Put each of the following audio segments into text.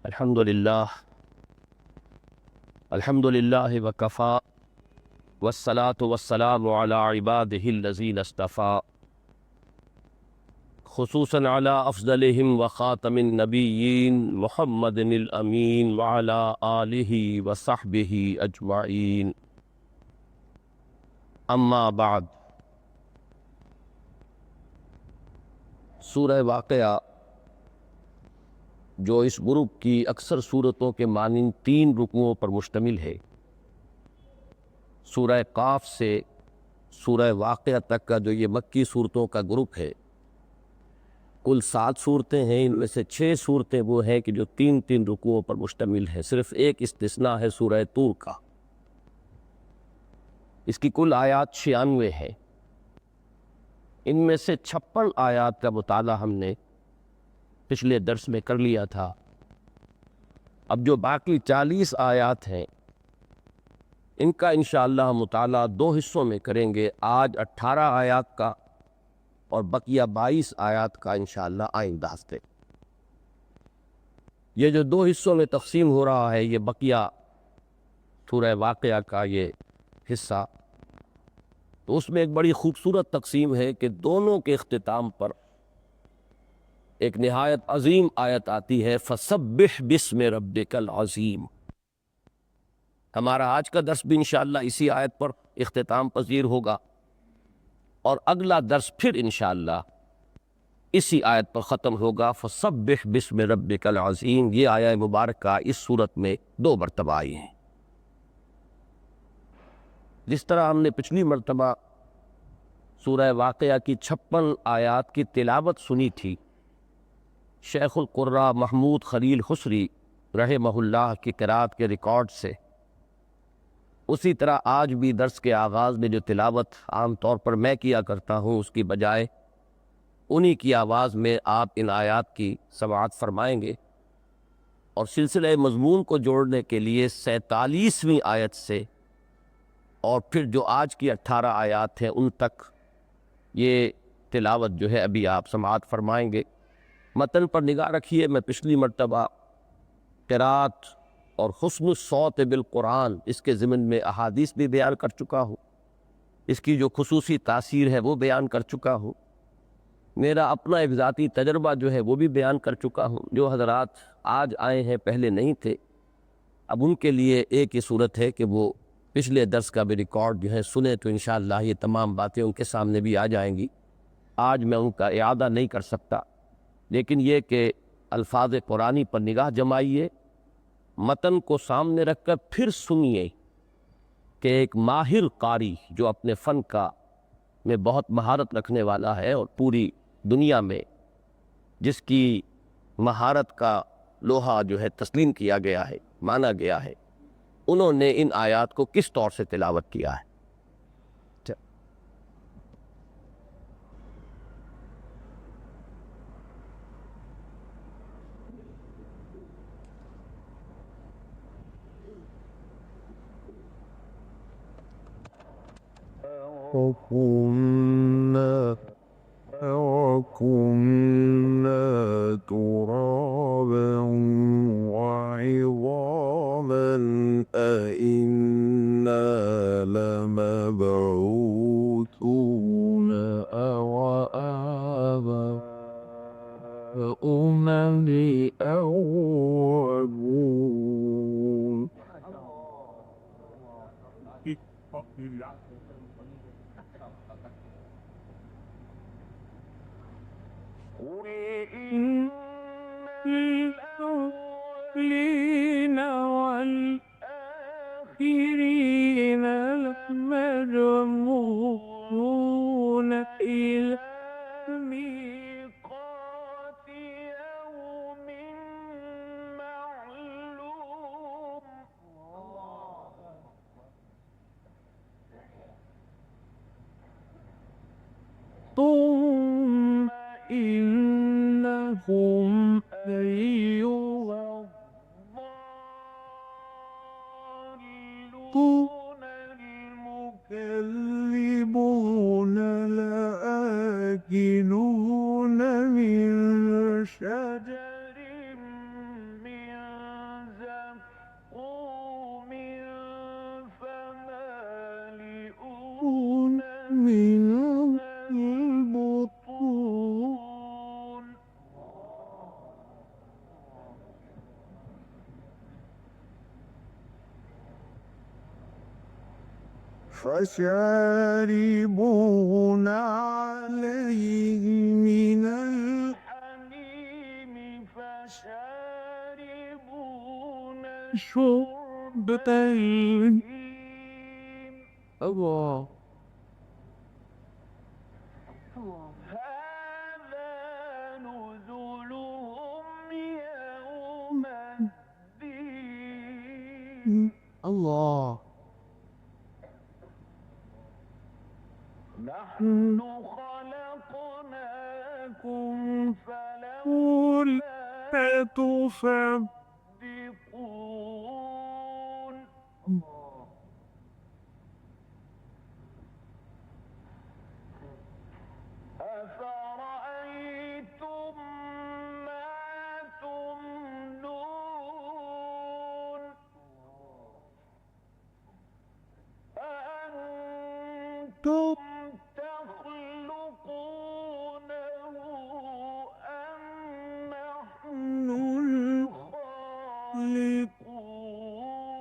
الحمد للہ وکفا والصلاة والسلام علی عباده الذین اصطفا خصوصاً علی افضلہم وخاتم النبیین محمد الامین وعلی آلہ وصحبہ اجمعین اما بعد۔ سورہ واقعہ جو اس گروپ کی اکثر صورتوں کے مانند 3 رکوعوں پر مشتمل ہے، سورہ قاف سے سورہ واقعہ تک کا جو یہ مکی صورتوں کا گروپ ہے، کل 7 صورتیں ہیں۔ ان میں سے 6 صورتیں وہ ہیں کہ جو 3 رکوعوں پر مشتمل ہیں، صرف ایک استثناء ہے سورہ طور کا۔ اس کی کل آیات 96 ہے۔ ان میں سے 56 آیات کا مطالعہ ہم نے پچھلے درس میں کر لیا تھا۔ اب جو باقی 40 آیات ہیں، ان کا انشاءاللہ مطالعہ 2 حصوں میں کریں گے، آج 18 آیات کا اور بقیہ 22 آیات کا انشاءاللہ آئندہ ہفتے۔ یہ جو 2 حصوں میں تقسیم ہو رہا ہے، یہ بقیہ سورہ واقعہ کا یہ حصہ، تو اس میں ایک بڑی خوبصورت تقسیم ہے کہ دونوں کے اختتام پر ایک نہایت عظیم آیت آتی ہے، فَسَبِّحْ بِاسْمِ رَبِّكَ الْعَظِيمِ۔ ہمارا آج کا درس بھی انشاءاللہ اسی آیت پر اختتام پذیر ہوگا، اور اگلا درس پھر انشاءاللہ اسی آیت پر ختم ہوگا، فَسَبِّحْ بِاسْمِ رَبِّكَ الْعَظِيمِ۔ یہ آیہ مبارکہ اس صورت میں 2 مرتبہ آئی ہیں۔ جس طرح ہم نے پچھلی مرتبہ سورہ واقعہ کی 56 آیات کی تلاوت سنی تھی شیخ القراء محمود خلیل حسری رحمہ اللہ کی قرات کے ریکارڈ سے، اسی طرح آج بھی درس کے آغاز میں جو تلاوت عام طور پر میں کیا کرتا ہوں، اس کی بجائے انہی کی آواز میں آپ ان آیات کی سماعت فرمائیں گے، اور سلسلہ مضمون کو جوڑنے کے لیے 47ویں آیت سے اور پھر جو آج کی 18 آیات ہیں ان تک یہ تلاوت جو ہے ابھی آپ سماعت فرمائیں گے۔ متن پر نگاہ رکھیے، میں پچھلی مرتبہ قرات اور حسن الصوت بالقرآن اس کے ضمن میں احادیث بھی بیان کر چکا ہوں، اس کی جو خصوصی تاثیر ہے وہ بیان کر چکا ہوں، میرا اپنا ایک ذاتی تجربہ جو ہے وہ بھی بیان کر چکا ہوں۔ جو حضرات آج آئے ہیں پہلے نہیں تھے، اب ان کے لیے ایک ہی صورت ہے کہ وہ پچھلے درس کا بھی ریکارڈ جو ہے سنیں، تو انشاءاللہ یہ تمام باتیں ان کے سامنے بھی آ جائیں گی۔ آج میں ان کا اعادہ نہیں کر سکتا، لیکن یہ کہ الفاظ قرآنی پر نگاہ جمائیے، متن کو سامنے رکھ کر پھر سنیے کہ ایک ماہر قاری جو اپنے فن کا میں بہت مہارت رکھنے والا ہے اور پوری دنیا میں جس کی مہارت کا لوہا جو ہے تسلیم کیا گیا ہے، مانا گیا ہے، انہوں نے ان آیات کو کس طور سے تلاوت کیا ہے۔ وَكُنَّا تُرَابًا وَعِظَامًا أَإِنَّا لَمَبْعُوثُونَ أَوْ آبَاؤُنَا الْأَوَّلُونَ۔ قُلْ إِنَّ الْأَوَّلِينَ وَالْآخِرِينَ لَمَجْمُوعُونَ إِلَىٰ مِيقَاتِ يَوْمٍ مَّعْلُومٍ۔ ثُمَّ إِنَّهُمْ أَيُّهَا الضَّالُّونَ الْمُكَذِّبُونَ لَآكِلُونَ مِن شَجَرٍ مِّن فشاربون عليه من الحميم فشاربون شرب الهيم الله هذا نزلهم يوم الدين الله نحن خلقناكم فلولا تصدقون أفرأيتم ما تمنون أأنتم تخلقونه أم نحن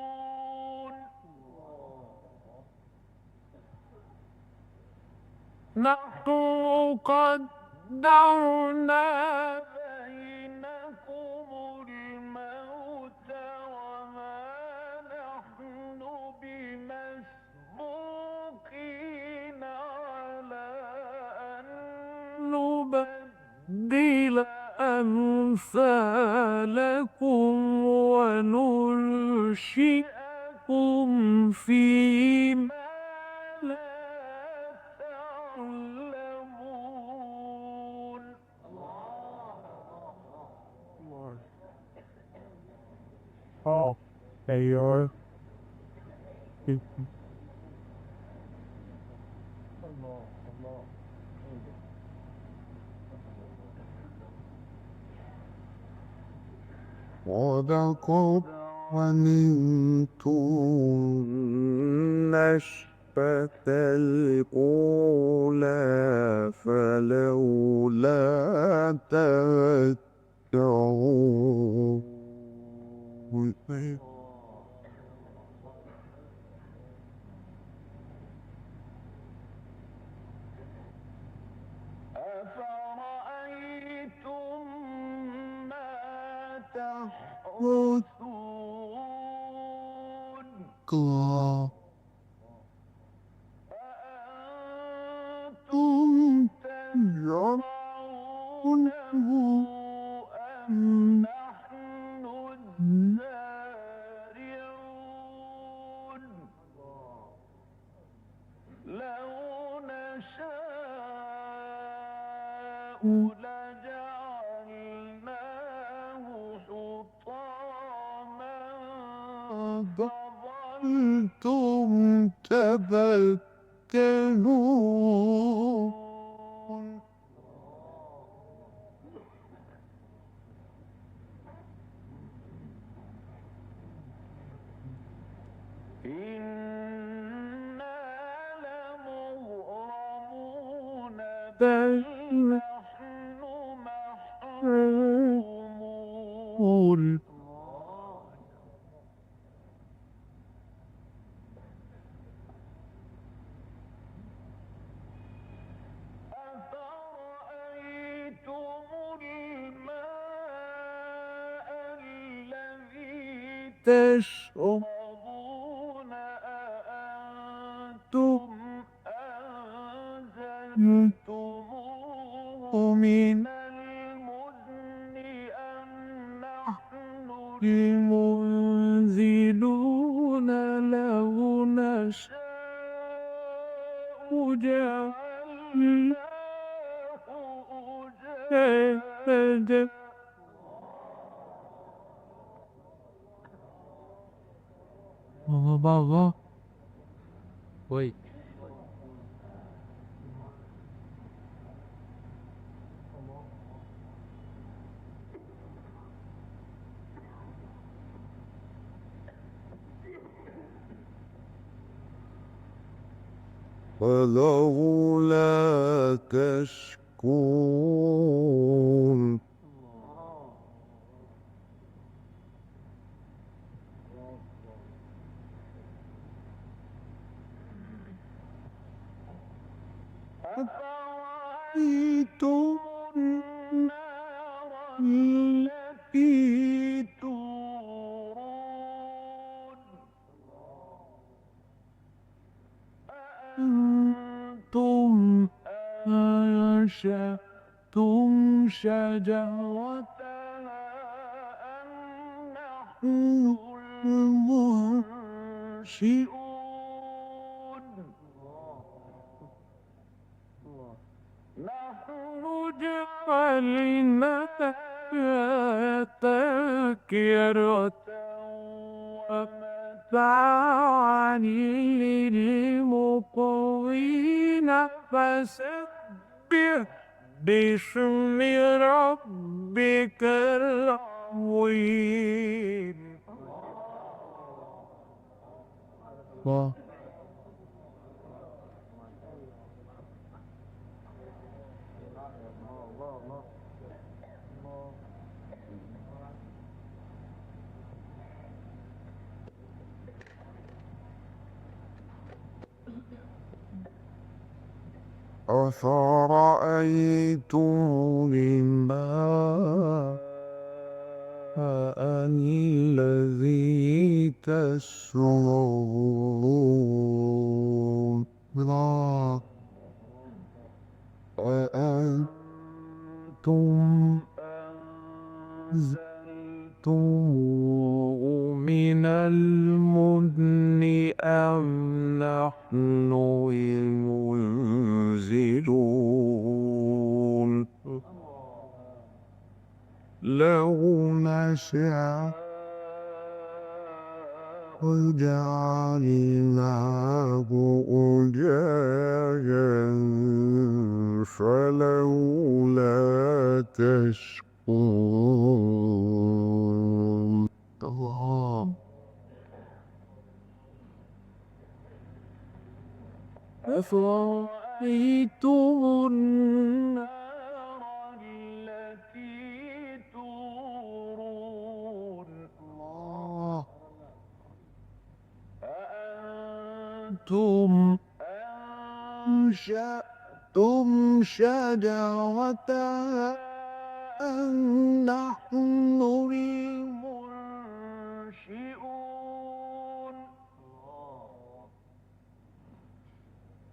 الخالقون نحن قدرنا بينكم الموت وما نحن بمسبوقين على أن نبدل أمثالكم وننشئكم فيما لا تعلمون Oh, there you are. صدق ومنتم نشفة الأولى فلولا تذكرون أفرأيتم ما تحرثون أأنتم تزرعونه أم نحن الزارعون لو نشاء لجعلناه حطاما فظلتم تفكرون إنا لمغرمون بل نحن محرومون أفرأيتم الماء الذي تشربون أأنتم أنزلتموه من المزن أم نحن المنزلون لو نشاء جعلناه أجاجا بابا وي فلولا تشكرون التي تورون أأنتم أنشأتم شجرتها أم نحن المنشئون نحن جعلناها تذكرة ومتاعا للمقوين فسبح باسم ربك العظيم. أفرأيتم الماء الذي تشربون أأنتم أنزلتموه من المزن أم نحن المنزلون لو نشاء جعلناه أجاجا فلولا تشكرون. الله أفرأيتم النار التي تورون أأنتم أنشأتم شجرتها أم نحن المنشئون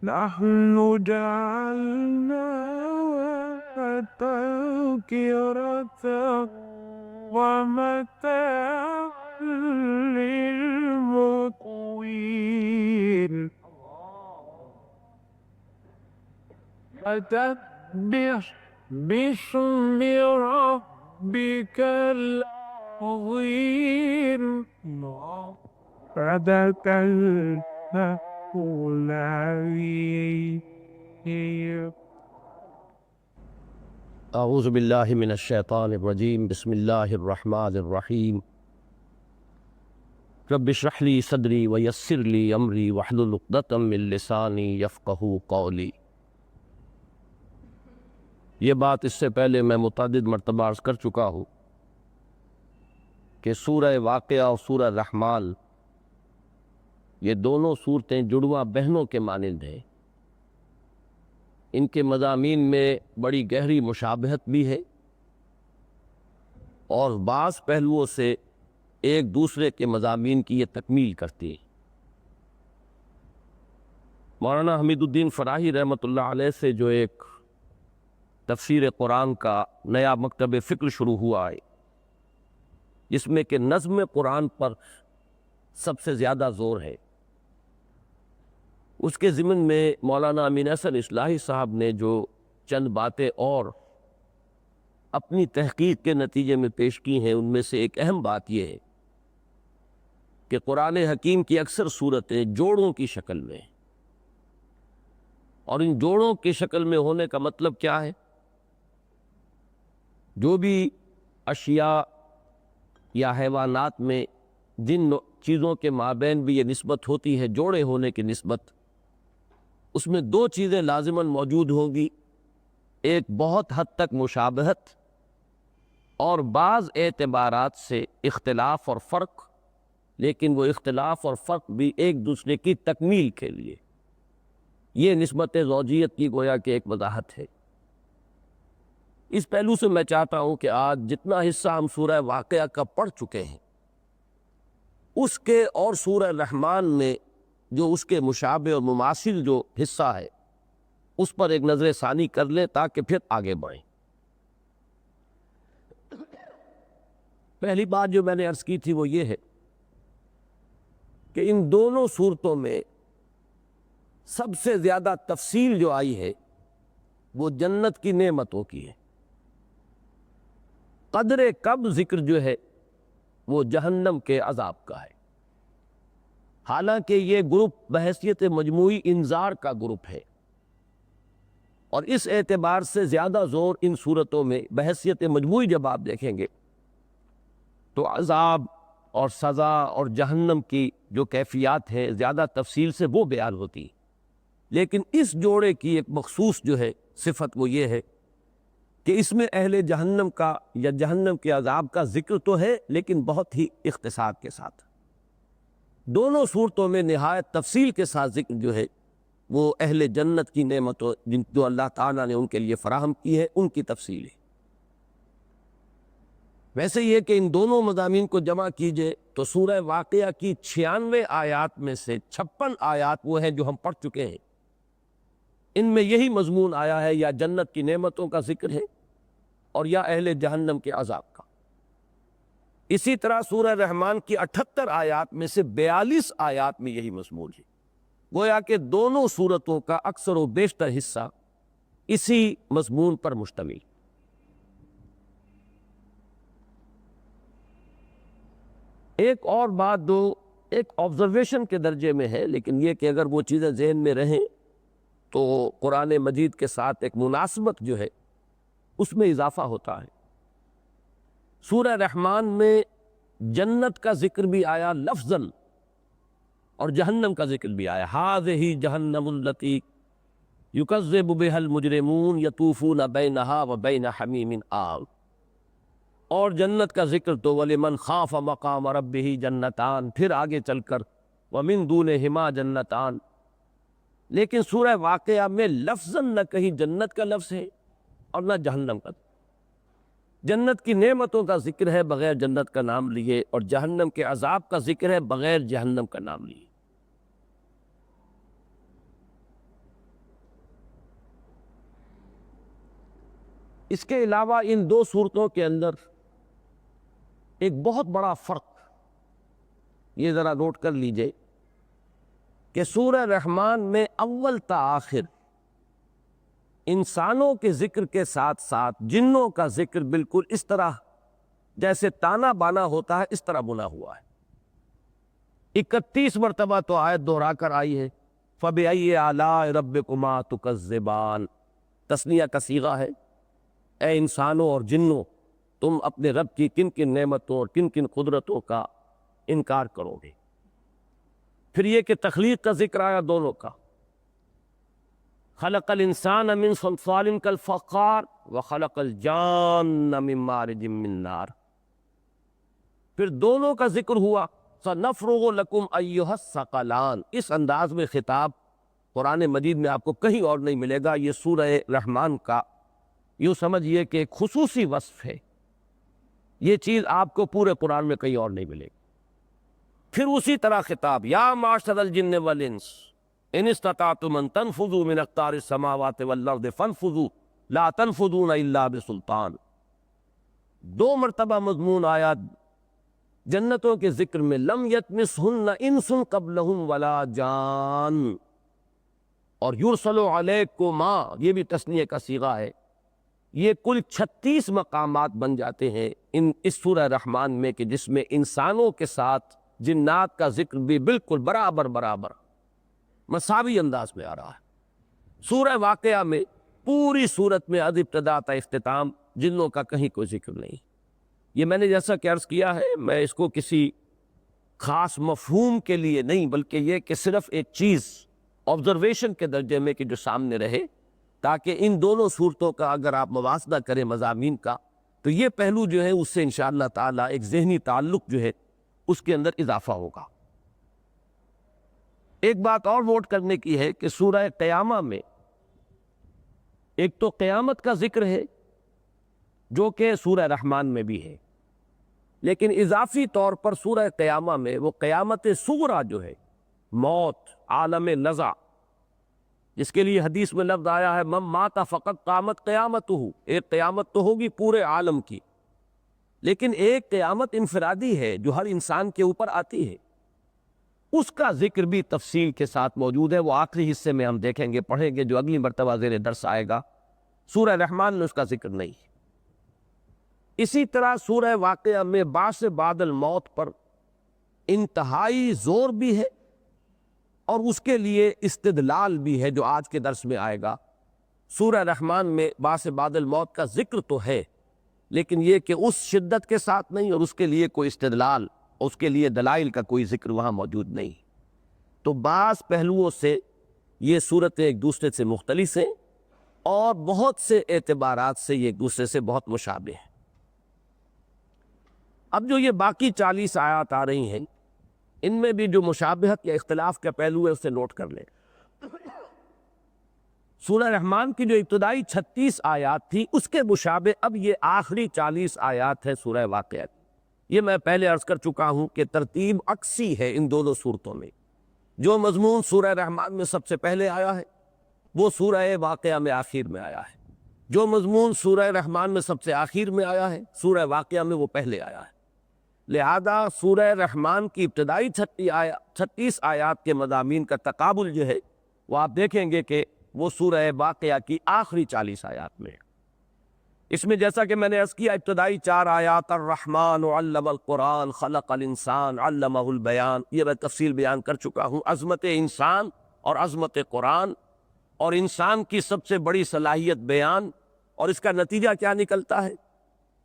نحن جعلناها تذكرة ومتاعا للمقوين فسبح باسم ربك العظيم. صدق الله العظيم. اعوذ باللہ من الشیطان الرجیم بسم اللہ الرحمن الرحیم رب اشرح لی صدری ویسر لی امری واحلل عقدۃ من لسانی یفقہوا قولی. یہ بات اس سے پہلے میں متعدد مرتبہ عرض کر چکا ہوں کہ سورہ واقعہ اور سورہ رحمان یہ دونوں صورتیں جڑواں بہنوں کے مانند ہیں. ان کے مضامین میں بڑی گہری مشابہت بھی ہے اور بعض پہلوؤں سے ایک دوسرے کے مضامین کی یہ تکمیل کرتی ہیں. مولانا حمید الدین فراہی رحمۃ اللہ علیہ سے جو ایک تفسیر قرآن کا نیا مکتب فکر شروع ہوا ہے جس میں کہ نظم قرآن پر سب سے زیادہ زور ہے، اس کے ضمن میں مولانا امین احسن اصلاحی صاحب نے جو چند باتیں اور اپنی تحقیق کے نتیجے میں پیش کی ہیں ان میں سے ایک اہم بات یہ ہے کہ قرآن حکیم کی اکثر صورتیں جوڑوں کی شکل میں ہیں، اور ان جوڑوں کی شکل میں ہونے کا مطلب کیا ہے؟ جو بھی اشیاء یا حیوانات میں جن چیزوں کے مابین بھی یہ نسبت ہوتی ہے جوڑے ہونے کی نسبت، اس میں دو چیزیں لازماً موجود ہوں گی، ایک بہت حد تک مشابہت اور بعض اعتبارات سے اختلاف اور فرق، لیکن وہ اختلاف اور فرق بھی ایک دوسرے کی تکمیل کے لیے. یہ نسبت زوجیت کی گویا کہ ایک وضاحت ہے. اس پہلو سے میں چاہتا ہوں کہ آج جتنا حصہ ہم سورہ واقعہ کا پڑھ چکے ہیں اس کے اور سورہ رحمان میں جو اس کے مشابہ اور مماثل جو حصہ ہے اس پر ایک نظر ثانی کر لیں تاکہ پھر آگے بڑھیں۔ پہلی بات جو میں نے عرض کی تھی وہ یہ ہے کہ ان دونوں صورتوں میں سب سے زیادہ تفصیل جو آئی ہے وہ جنت کی نعمتوں کی ہے، قدر کم ذکر جو ہے وہ جہنم کے عذاب کا ہے۔ حالانکہ یہ گروپ بحیثیت مجموعی انذار کا گروپ ہے، اور اس اعتبار سے زیادہ زور ان صورتوں میں بحیثیت مجموعی جب آپ دیکھیں گے تو عذاب اور سزا اور جہنم کی جو کیفیات ہیں زیادہ تفصیل سے وہ بیان ہوتی، لیکن اس جوڑے کی ایک مخصوص جو ہے صفت وہ یہ ہے کہ اس میں اہل جہنم کا یا جہنم کے عذاب کا ذکر تو ہے لیکن بہت ہی اختصار کے ساتھ۔ دونوں صورتوں میں نہایت تفصیل کے ساتھ ذکر جو ہے وہ اہل جنت کی نعمتوں جو اللہ تعالیٰ نے ان کے لیے فراہم کی ہے ان کی تفصیل ہے۔ ویسے یہ کہ ان دونوں مضامین کو جمع کیجئے تو سورہ واقعہ کی 96 آیات میں سے 56 آیات وہ ہیں جو ہم پڑھ چکے ہیں، ان میں یہی مضمون آیا ہے، یا جنت کی نعمتوں کا ذکر ہے اور یا اہل جہنم کے عذاب کا۔ اسی طرح سورہ رحمان کی 78 آیات میں سے 42 آیات میں یہی مضمون ہے، گویا کہ دونوں صورتوں کا اکثر و بیشتر حصہ اسی مضمون پر مشتمل۔ ایک اور بات جو ایک آبزرویشن کے درجے میں ہے، لیکن یہ کہ اگر وہ چیزیں ذہن میں رہیں تو قرآن مجید کے ساتھ ایک مناسبت جو ہے اس میں اضافہ ہوتا ہے۔ سورہ رحمان میں جنت کا ذکر بھی آیا لفظاً اور جہنم کا ذکر بھی آیا، ہذہ جہنم التی یکذب بہا المجرمون یطوفون بینہا وبین حمیم آن، اور جنت کا ذکر تو وَلِمَنْ خَافَ مَقَامَ رَبِّهِ جنتان، پھر آگے چل کر وَمِن دُونِهِمَا جنتان۔ لیکن سورہ واقعہ میں لفظاً نہ کہیں جنت کا لفظ ہے اور نہ جہنم کا۔ جنت کی نعمتوں کا ذکر ہے بغیر جنت کا نام لیے، اور جہنم کے عذاب کا ذکر ہے بغیر جہنم کا نام لیے۔ اس کے علاوہ ان دو صورتوں کے اندر ایک بہت بڑا فرق یہ ذرا نوٹ کر لیجئے کہ سورہ رحمان میں اول تا آخر انسانوں کے ذکر کے ساتھ ساتھ جنوں کا ذکر بالکل اس طرح جیسے تانا بانا ہوتا ہے اس طرح بنا ہوا ہے۔ 31 مرتبہ تو آیت دہرا کر آئی ہے، فَبِأَيِّ آلَاءِ رَبِّكُمَا تُكَذِّبَانِ، تثنیہ کا صیغہ ہے، اے انسانوں اور جنوں تم اپنے رب کی کن کن نعمتوں اور کن کن قدرتوں کا انکار کرو گے۔ پھر یہ کہ تخلیق کا ذکر آیا دونوں کا، خلق الانسان من صلصال کالفخار وخلق الجان من مارج من نار۔ پھر دونوں کا ذکر ہوا، سنفرغ لکم ایھا الثقلان۔ اس انداز میں خطاب قرآن مجید میں آپ کو کہیں اور نہیں ملے گا۔ یہ سورہ رحمان کا یوں سمجھیے کہ ایک خصوصی وصف ہے، یہ چیز آپ کو پورے قرآن میں کہیں اور نہیں ملے گی۔ پھر اسی طرح خطاب، یا معشر الجن والانس ان استطعتم ان تنفذوا من اقطار السماوات والارض فانفذوا لا تنفذون الا بسلطان۔ 2 مرتبہ مضمون آیا جنتوں کے ذکر میں، لم یطمثہن انس قبلہم ولا جان، اور یرسل علیکما، یہ بھی تثنیہ کا صیغہ ہے۔ یہ کل 36 مقامات بن جاتے ہیں اس سورہ رحمان میں کہ جس میں انسانوں کے ساتھ جنات کا ذکر بھی بالکل برابر مساوی انداز میں آ رہا ہے۔ سورہ واقعہ میں پوری صورت میں از ابتدا تا اختتام جنوں کا کہیں کوئی ذکر نہیں۔ یہ میں نے جیسا کہ عرض کیا ہے، میں اس کو کسی خاص مفہوم کے لیے نہیں بلکہ یہ کہ صرف ایک چیز آبزرویشن کے درجے میں کہ جو سامنے رہے، تاکہ ان دونوں صورتوں کا اگر آپ موازنہ کریں مضامین کا تو یہ پہلو جو ہے اس سے انشاءاللہ تعالیٰ ایک ذہنی تعلق جو ہے اس کے اندر اضافہ ہوگا۔ ایک بات اور نوٹ کرنے کی ہے کہ سورہ قیامہ میں ایک تو قیامت کا ذکر ہے جو کہ سورہ رحمان میں بھی ہے، لیکن اضافی طور پر سورہ قیامہ میں وہ قیامت صغریٰ جو ہے، موت، عالم نزع، جس کے لیے حدیث میں لفظ آیا ہے من مات فقط قامت قیامتہ، ایک قیامت تو ہوگی پورے عالم کی، لیکن ایک قیامت انفرادی ہے جو ہر انسان کے اوپر آتی ہے، اس کا ذکر بھی تفصیل کے ساتھ موجود ہے۔ وہ آخری حصے میں ہم دیکھیں گے، پڑھیں گے، جو اگلی مرتبہ زیر درس آئے گا۔ سورہ رحمان میں اس کا ذکر نہیں ہے۔ اسی طرح سورہ واقعہ میں بعث بعد الموت پر انتہائی زور بھی ہے اور اس کے لیے استدلال بھی ہے، جو آج کے درس میں آئے گا۔ سورہ رحمان میں بعث بعد الموت کا ذکر تو ہے، لیکن یہ کہ اس شدت کے ساتھ نہیں، اور اس کے لیے کوئی استدلال، اس کے لیے دلائل کا کوئی ذکر وہاں موجود نہیں۔ تو بعض پہلوؤں سے یہ صورتیں ایک دوسرے سے مختلف ہیں، اور بہت سے اعتبارات سے یہ ایک دوسرے سے بہت مشابہ ہیں۔ اب جو یہ باقی 40 آیات آ رہی ہیں، ان میں بھی جو مشابہت یا اختلاف کا پہلو ہے اسے نوٹ کر لیں۔ سورہ رحمان کی جو ابتدائی 36 آیات تھی، اس کے مشابہ اب یہ آخری 40 آیات ہے سورہ واقعہ کی۔ یہ میں پہلے عرض کر چکا ہوں کہ ترتیب عکسی ہے ان دونوں صورتوں میں۔ جو مضمون سورہ رحمان میں سب سے پہلے آیا ہے، وہ سورہ واقعہ میں آخر میں آیا ہے۔ جو مضمون سورہ رحمان میں سب سے آخر میں آیا ہے، سورہ واقعہ میں وہ پہلے آیا ہے۔ لہذا سورہ رحمان کی ابتدائی 36 آیات کے مضامین کا تقابل جو ہے، وہ آپ دیکھیں گے کہ وہ سورہ واقعہ کی آخری 40 آیات میں ہے۔ اس میں جیسا کہ میں نے عرض کیا، ابتدائی 4 آیات الرحمن علم القرآن خلق الانسان علمہ البیان، یہ میں تفصیل بیان کر چکا ہوں۔ عظمت انسان اور عظمت قرآن، اور انسان کی سب سے بڑی صلاحیت بیان، اور اس کا نتیجہ کیا نکلتا ہے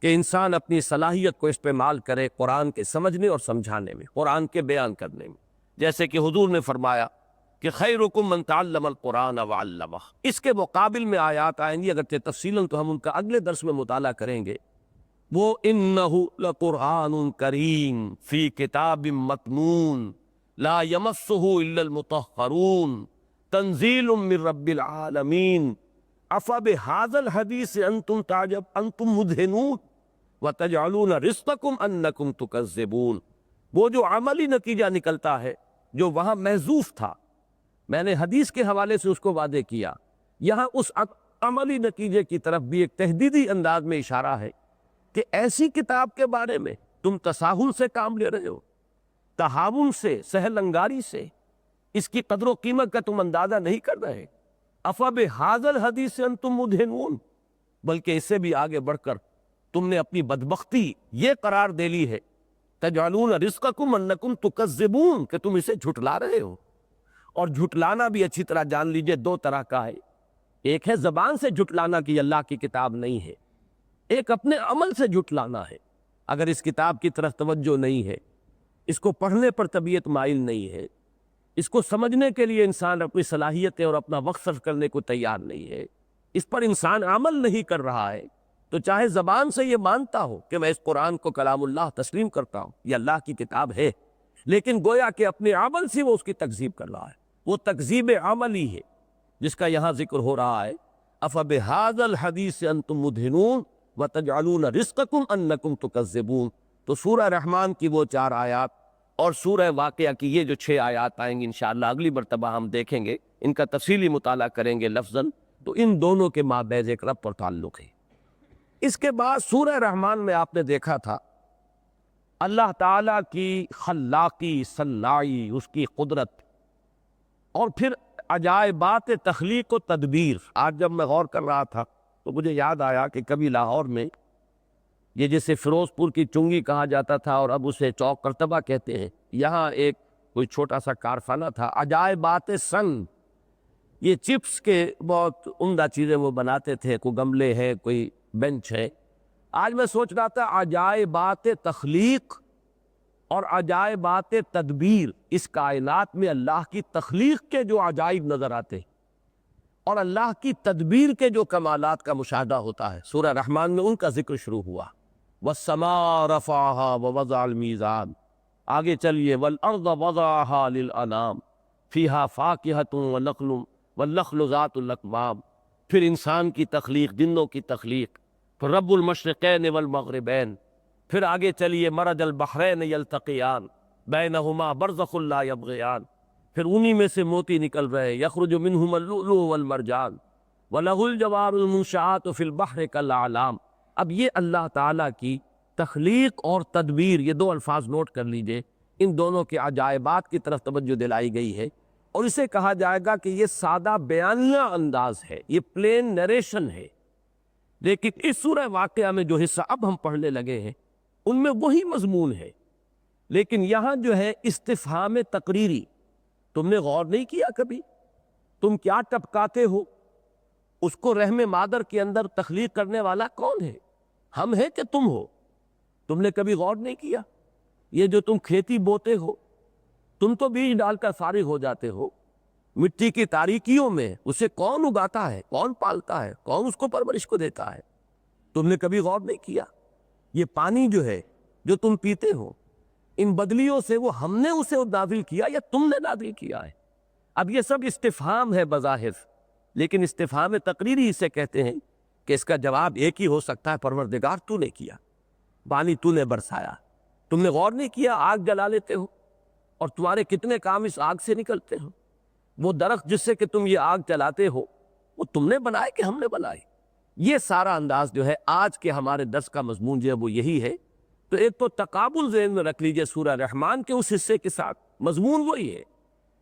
کہ انسان اپنی صلاحیت کو استعمال کرے قرآن کے سمجھنے اور سمجھانے میں، قرآن کے بیان کرنے میں۔ جیسے کہ حضور نے فرمایا کہ خیرکم من تعلم القرآن وعلمہ۔ اس کے مقابل میں آیات آئیں گی، اگرچہ تفصیلاً تو ہم ان کا اگلے درس میں مطالعہ کریں گے۔ وہ انہ لقرآن کریم فی کتاب مکنون لا یمسہ الا المطہرون تنزیل من رب العالمین افبہذا الحدیث انتم انتم مدہنون وتجعلون رزقکم انکم تکذبون۔ وہ جو عملی نتیجہ نکلتا ہے جو وہاں محذوف تھا، میں نے حدیث کے حوالے سے اس کو واضح کیا، یہاں اس عملی نتیجے کی طرف بھی ایک تحدیدی انداز میں اشارہ ہے کہ ایسی کتاب کے بارے میں تم تساہل سے کام لے رہے ہو، تہاون سے، سہل انگاری سے، اس کی قدر و قیمت کا تم اندازہ نہیں کر رہے۔ افبہذا الحدیث انتم مدہنون، بلکہ اس سے بھی آگے بڑھ کر تم نے اپنی بدبختی یہ قرار دے لی ہے، تجعلون رزقکم انکم تکذبون، کہ تم اسے جھٹلا رہے ہو۔ اور جھٹلانا بھی اچھی طرح جان لیجئے 2 طرح کا ہے۔ ایک ہے زبان سے جھٹلانا کہ اللہ کی کتاب نہیں ہے، ایک اپنے عمل سے جھٹلانا ہے۔ اگر اس کتاب کی طرف توجہ نہیں ہے، اس کو پڑھنے پر طبیعت مائل نہیں ہے، اس کو سمجھنے کے لیے انسان اپنی صلاحیتیں اور اپنا وقت صرف کرنے کو تیار نہیں ہے، اس پر انسان عمل نہیں کر رہا ہے، تو چاہے زبان سے یہ مانتا ہو کہ میں اس قرآن کو کلام اللہ تسلیم کرتا ہوں، یہ اللہ کی کتاب ہے، لیکن گویا کہ اپنے عمل سے وہ اس کی تکذیب کر رہا ہے، وہ تکذیب عملی ہے جس کا یہاں ذکر ہو رہا ہے۔ افبہذا الحدیث انتم مدہنون وتجعلون رزقکم انکم تکذبون۔ تو سورہ رحمان کی وہ 4 آیات اور سورہ واقعہ کی یہ جو 6 آیات آئیں گی انشاءاللہ اگلی مرتبہ ہم دیکھیں گے، ان کا تفصیلی مطالعہ کریں گے لفظاً، تو ان دونوں کے مابین ایک ربط اور تعلق ہے۔ اس کے بعد سورہ رحمان میں آپ نے دیکھا تھا اللہ تعالیٰ کی خلاقی، صناعی، اس کی قدرت، اور پھر عجائبات تخلیق و تدبیر۔ آج جب میں غور کر رہا تھا تو مجھے یاد آیا کہ کبھی لاہور میں یہ جسے فیروز پور کی چنگی کہا جاتا تھا اور اب اسے چوک کرتبہ کہتے ہیں، یہاں ایک کوئی چھوٹا سا کارخانہ تھا، عجائبات سن، یہ چپس کے بہت عمدہ چیزیں وہ بناتے تھے، کوئی گملے ہے، کوئی بینچ ہے۔ آج میں سوچ رہا تھا عجائبات تخلیق اور عجائبات تدبیر، اس کائنات میں اللہ کی تخلیق کے جو عجائب نظر آتے اور اللہ کی تدبیر کے جو کمالات کا مشاہدہ ہوتا ہے، سورہ رحمان میں ان کا ذکر شروع ہوا۔ وَالسَّمَاءَ رَفَعَهَا وَوَضَعَ الْمِيزَانَ، آگے چلیے، وَالْأَرْضَ وَضَعَهَا لِلْأَنَامِ فِيهَا فَاكِهَةٌ وَالنَّخْلُ ذَاتُ الْأَكْمَامِ، پھر انسان کی تخلیق، جنوں کی تخلیق، رب المشرقین والمغربین، پھر آگے چلیے مرج البحرین یلتقیان بینہما برزخ لا یبغیان، پھر انہی میں سے موتی نکل رہے، یخرج منہما اللؤلؤ والمرجان وَلَهُ الْجَوَارُ الْمُنشَآتُ فِي الْبَحْرِ كَالْأَعْلَامِ۔ اب یہ اللہ تعالیٰ کی تخلیق اور تدبیر، یہ دو الفاظ نوٹ کر لیجئے، ان دونوں کے عجائبات کی طرف توجہ دلائی گئی ہے، اور اسے کہا جائے گا کہ یہ سادہ بیانیہ انداز ہے، یہ پلین نریشن ہے، لیکن اس سورہ واقعہ میں جو حصہ اب ہم پڑھنے لگے ہیں ان میں وہی مضمون ہے، لیکن یہاں جو ہے استفہام تقریری۔ تم نے غور نہیں کیا کبھی تم کیا ٹپکاتے ہو؟ اس کو رحم مادر کے اندر تخلیق کرنے والا کون ہے؟ ہم ہیں کہ تم ہو؟ تم نے کبھی غور نہیں کیا؟ یہ جو تم کھیتی بوتے ہو، تم تو بیج ڈال کر فارغ ہو جاتے ہو، مٹی کی تاریکیوں میں اسے کون اگاتا ہے، کون پالتا ہے، کون اس کو پرورش کو دیتا ہے؟ تم نے کبھی غور نہیں کیا؟ یہ پانی جو ہے جو تم پیتے ہو، ان بدلیوں سے وہ ہم نے اسے نازل کیا یا تم نے نازل کیا ہے؟ اب یہ سب استفہام ہے بظاہر، لیکن استفہام تقریری اسے کہتے ہیں کہ اس کا جواب ایک ہی ہو سکتا ہے، پروردگار تو نے کیا، پانی تو نے برسایا۔ تم نے غور نہیں کیا آگ جلا لیتے ہو اور تمہارے کتنے کام اس آگ سے نکلتے ہیں؟ وہ درخت جس سے کہ تم یہ آگ جلاتے ہو وہ تم نے بنائے کہ ہم نے بنائے؟ یہ سارا انداز جو ہے آج کے ہمارے درس کا مضمون جو ہے وہ یہی ہے۔ تو ایک تو تقابل ذہن میں رکھ لیجئے سورہ رحمان کے اس حصے کے ساتھ، مضمون وہی ہے،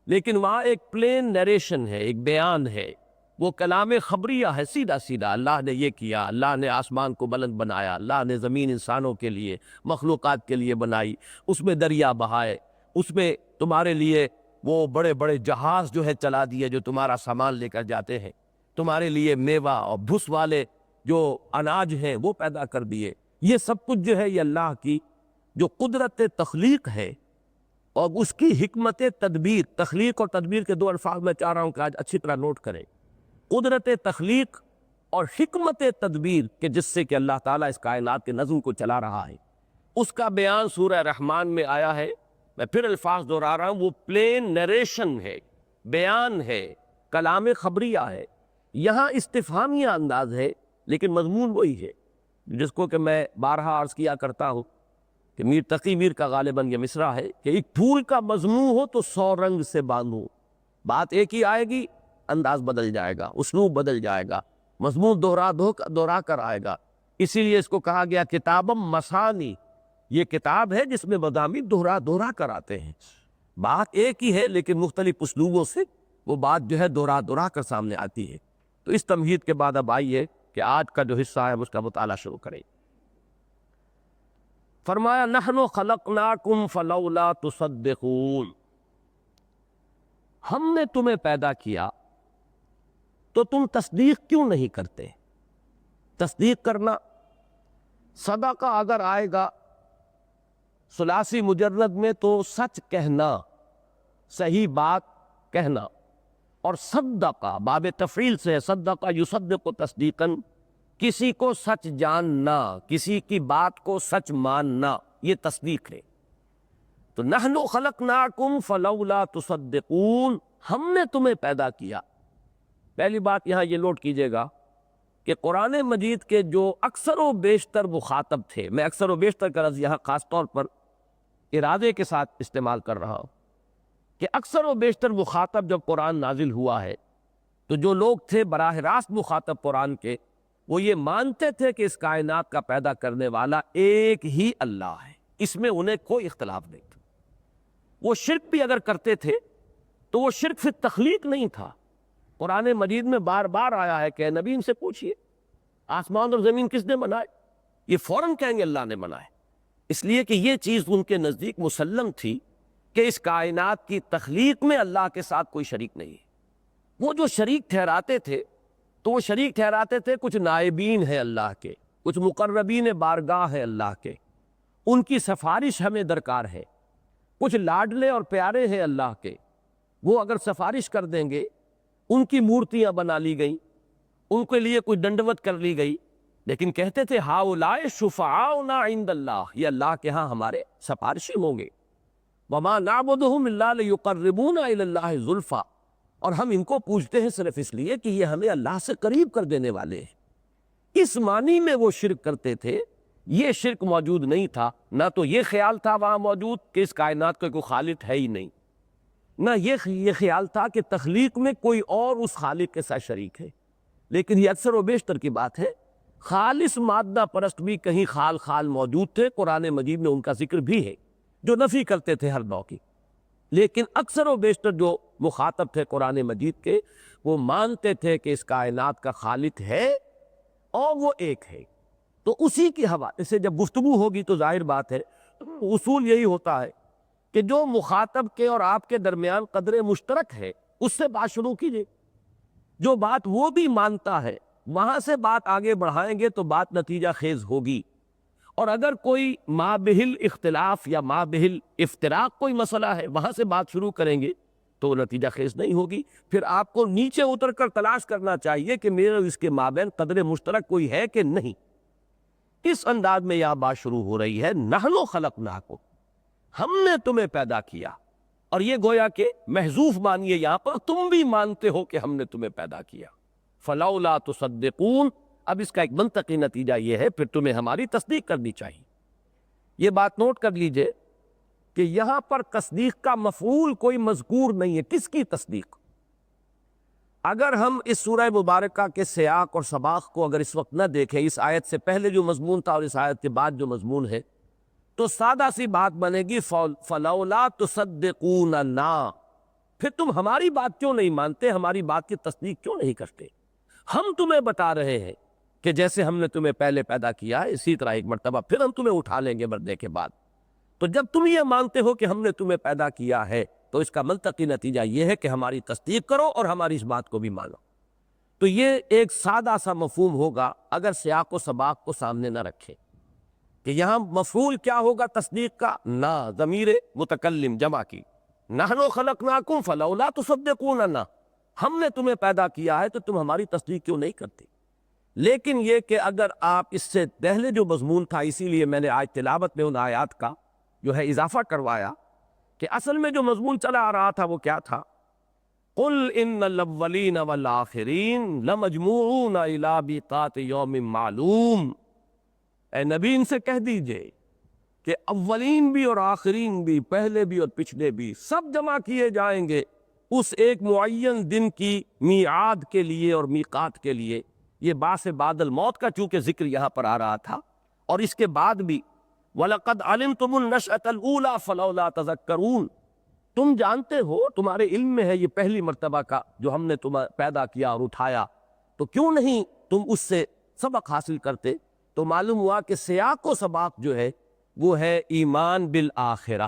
لیکن وہاں ایک پلین نریشن ہے، ایک بیان ہے، وہ کلام خبریہ ہے، سیدھا سیدھا اللہ نے یہ کیا، اللہ نے آسمان کو بلند بنایا، اللہ نے زمین انسانوں کے لیے، مخلوقات کے لیے بنائی، اس میں دریا بہائے، اس میں تمہارے لیے وہ بڑے بڑے جہاز جو ہے چلا دیے جو تمہارا سامان لے کر جاتے ہیں، تمہارے لیے میوہ اور بھس والے جو اناج ہیں وہ پیدا کر دیے۔ یہ سب کچھ جو ہے یہ اللہ کی جو قدرت تخلیق ہے اور اس کی حکمت تدبیر۔ تخلیق اور تدبیر کے دو الفاظ میں چاہ رہا ہوں کہ آج اچھی طرح نوٹ کریں، قدرت تخلیق اور حکمت تدبیر، کہ جس سے کہ اللہ تعالیٰ اس کائنات کے نظم کو چلا رہا ہے، اس کا بیان سورہ رحمان میں آیا ہے۔ میں پھر الفاظ دہرا رہا ہوں، وہ پلین نریشن ہے، بیان ہے، کلام خبریہ ہے، یہاں استفہامیہ انداز ہے، لیکن مضمون وہی ہے، جس کو کہ میں بارہا عرض کیا کرتا ہوں کہ میر تقی میر کا غالباً یہ مصرع ہے کہ ایک پھول کا مضمون ہو تو 100 رنگ سے باندھو، بات ایک ہی آئے گی، انداز بدل جائے گا، اسلوب بدل جائے گا، مضمون دہرا کر آئے گا۔ اسی لیے اس کو کہا گیا کتابم مثانی، یہ کتاب ہے جس میں مضامین دہرا کر آتے ہیں، بات ایک ہی ہے لیکن مختلف اسلوبوں سے وہ بات جو ہے دہرا کر سامنے آتی ہے۔ تو اس تمہید کے بعد اب آئیے کہ آج کا جو حصہ ہے اس کا مطالعہ شروع کریں۔ فرمایا نحن خلقناکم فلولا تصدقون، ہم نے تمہیں پیدا کیا تو تم تصدیق کیوں نہیں کرتے؟ تصدیق کرنا، صدقہ اگر آئے گا ثلاثی مجرد میں تو سچ کہنا، صحیح بات کہنا، اور صدقہ باب تفعیل سے ہے، صدقہ یصدق تصدیقاً، کسی کو سچ جاننا، کسی کی بات کو سچ ماننا، یہ تصدیق ہے۔ تو نحن خلقناکم فلولا تصدقون، ہم نے تمہیں پیدا کیا۔ پہلی بات یہاں یہ نوٹ کیجئے گا کہ قرآن مجید کے جو اکثر و بیشتر مخاطب تھے، میں اکثر و بیشتر کا لفظ یہاں خاص طور پر ارادے کے ساتھ استعمال کر رہا ہوں کہ اکثر و بیشتر مخاطب جب قرآن نازل ہوا ہے تو جو لوگ تھے براہ راست مخاطب قرآن کے، وہ یہ مانتے تھے کہ اس کائنات کا پیدا کرنے والا ایک ہی اللہ ہے، اس میں انہیں کوئی اختلاف نہیں تھا۔ وہ شرک بھی اگر کرتے تھے تو وہ شرک فی تخلیق نہیں تھا۔ قرآن مجید میں بار بار آیا ہے کہ نبی ان سے پوچھئے آسمان اور زمین کس نے بنائے؟ یہ فوراً کہیں گے اللہ نے بنائے، اس لیے کہ یہ چیز ان کے نزدیک مسلم تھی کہ اس کائنات کی تخلیق میں اللہ کے ساتھ کوئی شریک نہیں ہے۔ وہ جو شریک ٹھہراتے تھے تو وہ شریک ٹھہراتے تھے کچھ نائبین ہیں اللہ کے، کچھ مقربین بارگاہ ہیں اللہ کے، ان کی سفارش ہمیں درکار ہے، کچھ لاڈلے اور پیارے ہیں اللہ کے، وہ اگر سفارش کر دیں گے، ان کی مورتیاں بنا لی گئیں، ان کے لیے کوئی ڈنڈوت کر لی گئی، لیکن کہتے تھے ہؤلاء شفعاؤنا عند اللہ، یہ اللہ کے ہاں ہمارے سفارشی ہوں گے، وما نعبدهم الا ليقربونا الى اللہ زلفیٰ، اور ہم ان کو پوجتے ہیں صرف اس لیے کہ یہ ہمیں اللہ سے قریب کر دینے والے ہیں۔ اس معنی میں وہ شرک کرتے تھے، یہ شرک موجود نہیں تھا، نہ تو یہ خیال تھا وہاں موجود کہ اس کائنات کا کوئی خالق ہے ہی نہیں، نہ یہ خیال تھا کہ تخلیق میں کوئی اور اس خالق کے ساتھ شریک ہے۔ لیکن یہ اکثر و بیشتر کی بات ہے، خالص مادہ پرست بھی کہیں خال موجود تھے، قرآن مجید میں ان کا ذکر بھی ہے، جو نفی کرتے تھے ہر نوع کی۔ لیکن اکثر و بیشتر جو مخاطب تھے قرآن مجید کے، وہ مانتے تھے کہ اس کائنات کا خالق ہے اور وہ ایک ہے۔ تو اسی کے حوالے سے جب گفتگو ہوگی تو ظاہر بات ہے اصول یہی ہوتا ہے کہ جو مخاطب کے اور آپ کے درمیان قدر مشترک ہے اس سے بات شروع کیجیے، جو بات وہ بھی مانتا ہے وہاں سے بات آگے بڑھائیں گے تو بات نتیجہ خیز ہوگی۔ اور اگر کوئی مابہل اختلاف یا مابہل افتراق کوئی مسئلہ ہے وہاں سے بات شروع کریں گے تو نتیجہ خیز نہیں ہوگی۔ پھر آپ کو نیچے اتر کر تلاش کرنا چاہیے کہ میرے اور اس کے مابین قدر مشترک کوئی ہے کہ نہیں۔ اس انداز میں یہ بات شروع ہو رہی ہے، نحن خلقناکم، ہم نے تمہیں پیدا کیا، اور یہ گویا کہ محذوف مانیے یہاں پر، تم بھی مانتے ہو کہ ہم نے تمہیں پیدا کیا، فلولا تصدقون۔ اب اس کا ایک منطقی نتیجہ یہ ہے پھر تمہیں ہماری تصدیق کرنی چاہیے۔ یہ بات نوٹ کر لیجئے کہ یہاں پر تصدیق کا مفعول کوئی مذکور نہیں ہے۔ کس کی تصدیق؟ اگر ہم اس سورہ مبارکہ کے سیاق اور سباق کو اگر اس وقت نہ دیکھیں، اس آیت سے پہلے جو مضمون تھا اور اس آیت کے بعد جو مضمون ہے، تو سادہ سی بات بنے گی فلولا تصدقوننا، پھر تم ہماری بات کیوں نہیں مانتے، ہماری بات کی تصدیق کیوں نہیں کرتے؟ ہم تمہیں بتا رہے ہیں کہ جیسے ہم نے تمہیں پہلے پیدا کیا ہے اسی طرح ایک مرتبہ پھر ہم تمہیں اٹھا لیں گے مردے کے بعد۔ تو جب تم یہ مانتے ہو کہ ہم نے تمہیں پیدا کیا ہے تو اس کا منطقی نتیجہ یہ ہے کہ ہماری تصدیق کرو اور ہماری اس بات کو بھی مانو۔ تو یہ ایک سادہ سا مفہوم ہوگا اگر سیاق و سباق کو سامنے نہ رکھے کہ یہاں مفعول کیا ہوگا تصدیق کا، نا ضمیر متکلم جمع کی، نحن خلقناکم فلولا تصدقوننا، ہم نے تمہیں پیدا کیا ہے تو تم ہماری تصدیق کیوں نہیں کرتے۔ لیکن یہ کہ اگر آپ اس سے پہلے جو مضمون تھا، اسی لیے میں نے آج تلاوت میں ان آیات کا جو ہے اضافہ کروایا کہ اصل میں جو مضمون چلا آ رہا تھا وہ کیا تھا؟ قل ان الاولین والآخرین لمجموعون الی میقات یوم معلوم، اے نبی ان سے کہہ دیجئے کہ اولین بھی اور آخرین بھی، پہلے بھی اور پچھلے بھی، سب جمع کیے جائیں گے اس ایک معین دن کی میعاد کے لیے اور میقات کے لیے۔ یہ باس بعد الموت کا چونکہ ذکر یہاں پر آ رہا تھا، اور اس کے بعد بھی وَلَقَدْ عَلِمْتُمُ النَّشْأَةَ الْأُولَىٰ فَلَوْلَا تَذَكَّرُونَ، تم جانتے ہو، تمہارے علم میں ہے یہ پہلی مرتبہ کا جو ہم نے تمہیں پیدا کیا اور اٹھایا، تو کیوں نہیں تم اس سے سبق حاصل کرتے؟ تو معلوم ہوا کہ سیاق و سباق جو ہے وہ ہے ایمان بالآخرہ،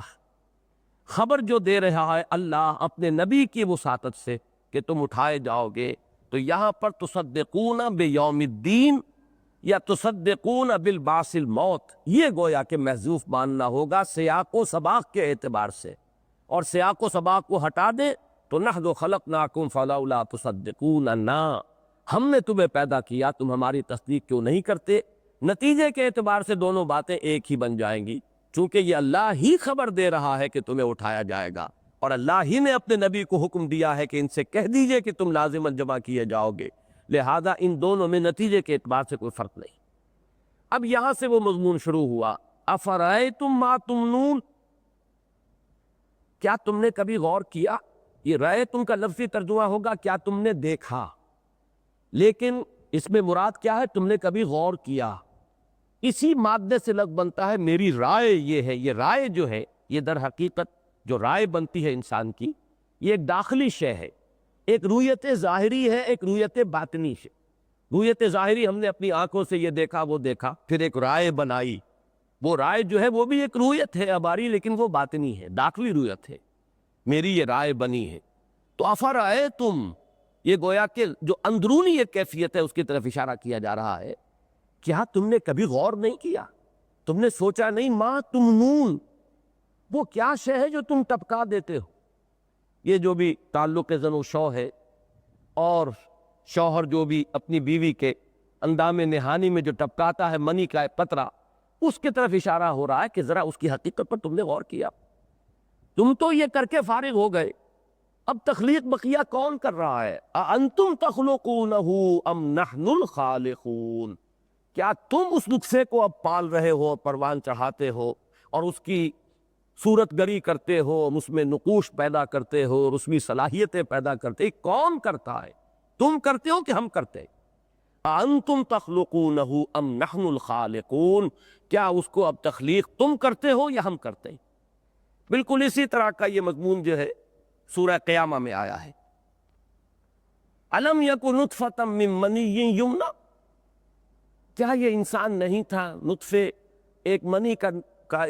خبر جو دے رہا ہے اللہ اپنے نبی کی وساطت سے کہ تم اٹھائے جاؤ گے۔ تو یہاں پر تصدقون بیوم الدین یا تصدقون بالبعث الموت، یہ گویا کہ محذوف ماننا ہوگا سیاق و سباق کے اعتبار سے، اور سیاق و سباق کو ہٹا دے تو نحن خلقناکم فلولا تصدقوننا، ہم نے تمہیں پیدا کیا تم ہماری تصدیق کیوں نہیں کرتے۔ نتیجے کے اعتبار سے دونوں باتیں ایک ہی بن جائیں گی، چونکہ یہ اللہ ہی خبر دے رہا ہے کہ تمہیں اٹھایا جائے گا، اور اللہ ہی نے اپنے نبی کو حکم دیا ہے کہ ان سے کہہ دیجئے کہ تم لازماً جمع کیے جاؤ گے، لہذا ان دونوں میں نتیجے کے اعتبار سے کوئی فرق نہیں۔ اب یہاں سے وہ مضمون شروع ہوا، افرأیتم ما تمنون، کیا تم نے کبھی غور کیا؟ یہ رائے تم کا لفظی ترجمہ ہوگا کیا تم نے دیکھا، لیکن اس میں مراد کیا ہے؟ تم نے کبھی غور کیا۔ اسی مادے سے لفظ بنتا ہے میری رائے یہ ہے۔ یہ رائے جو ہے یہ در حقیقت جو رائے بنتی ہے انسان کی، یہ ایک داخلی شے ہے، ایک رویت ظاہری ہے، ایک رویت باطنی ہے۔ رویت ظاہری ہم نے اپنی آنکھوں سے یہ دیکھا وہ دیکھا، پھر ایک رائے بنائی، وہ رائے جو ہے وہ بھی ایک رویت ہے ہماری، لیکن وہ باطنی ہے، داخلی رویت ہے، میری یہ رائے بنی ہے۔ تو افرأیتم، یہ گویا کہ جو اندرونی ایک کیفیت ہے اس کی طرف اشارہ کیا جا رہا ہے، کیا تم نے کبھی غور نہیں کیا، تم نے سوچا نہیں؟ ما تمنون، وہ کیا شے ہے جو تم ٹپکا دیتے ہو؟ یہ جو بھی تعلق زن و شو ہے، اور شوہر جو بھی اپنی بیوی کے اندام نہانی میں جو ٹپکاتا ہے منی کا قطرہ، اس کی طرف اشارہ ہو رہا ہے کہ ذرا اس کی حقیقت پر تم نے غور کیا؟ تم تو یہ کر کے فارغ ہو گئے، اب تخلیق بقیہ کون کر رہا ہے؟ اَأَنتُمْ تَخْلُقُونَهُ أَمْ نَحْنُ الْخَالِقُونَ، کیا تم اس نطفے کو اب پال رہے ہو، پروان چڑھاتے ہو اور اس کی صورت گری کرتے ہو، اس میں نقوش پیدا کرتے ہو اور اس میں صلاحیتیں پیدا کرتے، کون کرتا ہے؟ تم کرتے ہو کہ ہم کرتے ہیں؟ انتم تخلقونہ ام نحن الخالقون، کیا اس کو اب تخلیق تم کرتے ہو یا ہم کرتے ہیں؟ بالکل اسی طرح کا یہ مضمون جو ہے سورہ قیامہ میں آیا ہے، الم یک نطفۃ من منی یمنی، کیا یہ انسان نہیں تھا نطفے ایک منی کا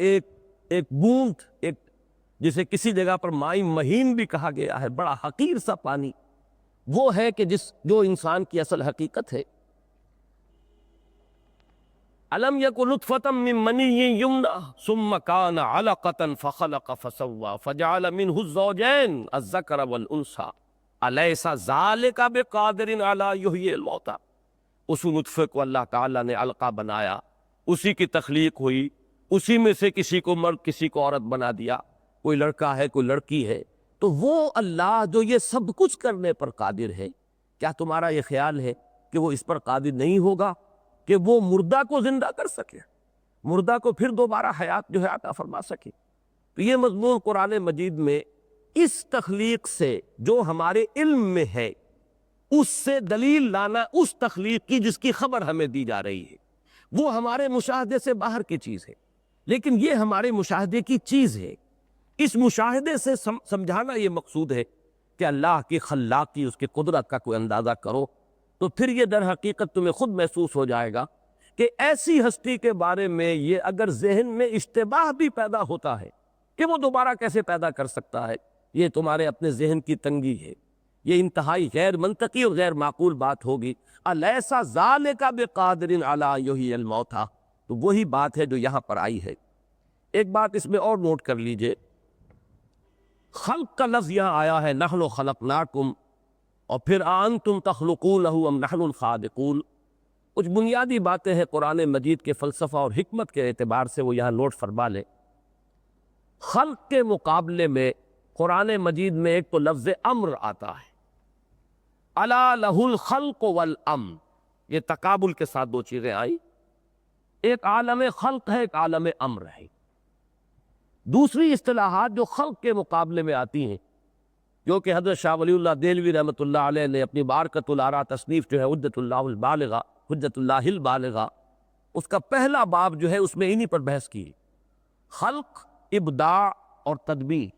ایک بوند، ایک جسے کسی جگہ پر مائی مہین بھی کہا گیا ہے، بڑا حقیر سا پانی، وہ ہے کہ جو انسان کی اصل حقیقت ہے۔ الم یک نطفۃ من منی یمنی ثم کان علقۃ فخلق فسوی فجعل منہ الزوجین الذکر والانثی الیس ذلک بقادر علی یحیی الموتی، اس نطفے کو اللہ تعالیٰ نے علقہ بنایا، اسی کی تخلیق ہوئی، اسی میں سے کسی کو مرد کسی کو عورت بنا دیا، کوئی لڑکا ہے کوئی لڑکی ہے، تو وہ اللہ جو یہ سب کچھ کرنے پر قادر ہے، کیا تمہارا یہ خیال ہے کہ وہ اس پر قادر نہیں ہوگا کہ وہ مردہ کو زندہ کر سکے، مردہ کو پھر دوبارہ حیات جو ہے عطا فرما سکے؟ تو یہ مضمون قرآن مجید میں اس تخلیق سے جو ہمارے علم میں ہے اس سے دلیل لانا، اس تخلیق کی جس کی خبر ہمیں دی جا رہی ہے، وہ ہمارے مشاہدے سے باہر کی چیز ہے، لیکن یہ ہمارے مشاہدے کی چیز ہے۔ اس مشاہدے سے سمجھانا یہ مقصود ہے کہ اللہ کی خلاقی، اس کی قدرت کا کوئی اندازہ کرو، تو پھر یہ در حقیقت تمہیں خود محسوس ہو جائے گا کہ ایسی ہستی کے بارے میں یہ اگر ذہن میں اشتباہ بھی پیدا ہوتا ہے کہ وہ دوبارہ کیسے پیدا کر سکتا ہے، یہ تمہارے اپنے ذہن کی تنگی ہے، یہ انتہائی غیر منطقی اور غیر معقول بات ہوگی۔ الیس ذالک بقادر علی یحیی الموتی، تو وہی بات ہے جو یہاں پر آئی ہے۔ ایک بات اس میں اور نوٹ کر لیجئے، خلق کا لفظ یہاں آیا ہے نحن خلقناکم، اور پھر انتم تخلقونہ ام نحن الخالقون، کچھ بنیادی باتیں ہیں قرآن مجید کے فلسفہ اور حکمت کے اعتبار سے، وہ یہاں نوٹ فرما لیں۔ خلق کے مقابلے میں قرآن مجید میں ایک تو لفظ امر آتا ہے، الا لہ الخلق والامر، یہ تقابل کے ساتھ دو چیزیں آئیں، ایک عالم خلق ہے، ایک عالم امر ہے۔ دوسری اصطلاحات جو خلق کے مقابلے میں آتی ہیں، جو کہ حضرت شاہ ولی اللہ دہلوی رحمۃ اللہ علیہ نے اپنی بارکۃ الآراء تصنیف جو ہے حجت اللہ البالغہ، اس کا پہلا باب جو ہے اس میں انہی پر بحث کی، خلق، ابداع اور تدبیر۔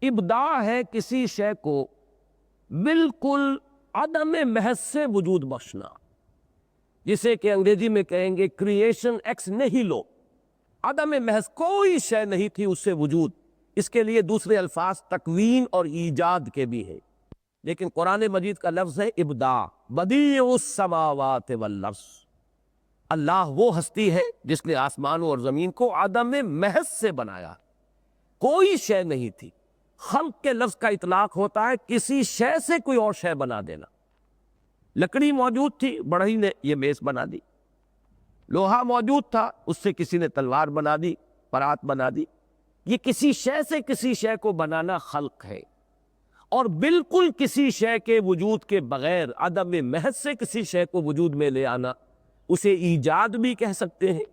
ابداع ہے کسی شے کو بالکل عدم محض سے وجود بخشنا، جسے کہ انگریزی میں کہیں گے کریشن ایکس نہیلو، عدم محض کوئی شے نہیں تھی اس سے وجود، اس کے لیے دوسرے الفاظ تکوین اور ایجاد کے بھی ہیں، لیکن قرآن مجید کا لفظ ہے ابداع، بدیع السماوات والارض، اللہ وہ ہستی ہے جس نے آسمانوں اور زمین کو عدم محض سے بنایا، کوئی شے نہیں تھی۔ خلق کے لفظ کا اطلاق ہوتا ہے کسی شے سے کوئی اور شے بنا دینا، لکڑی موجود تھی، بڑھئی نے یہ میز بنا دی، لوہا موجود تھا، اس سے کسی نے تلوار بنا دی، پرات بنا دی، یہ کسی شے سے کسی شے کو بنانا خلق ہے۔ اور بالکل کسی شے کے وجود کے بغیر عدم محض سے کسی شے کو وجود میں لے آنا، اسے ایجاد بھی کہہ سکتے ہیں،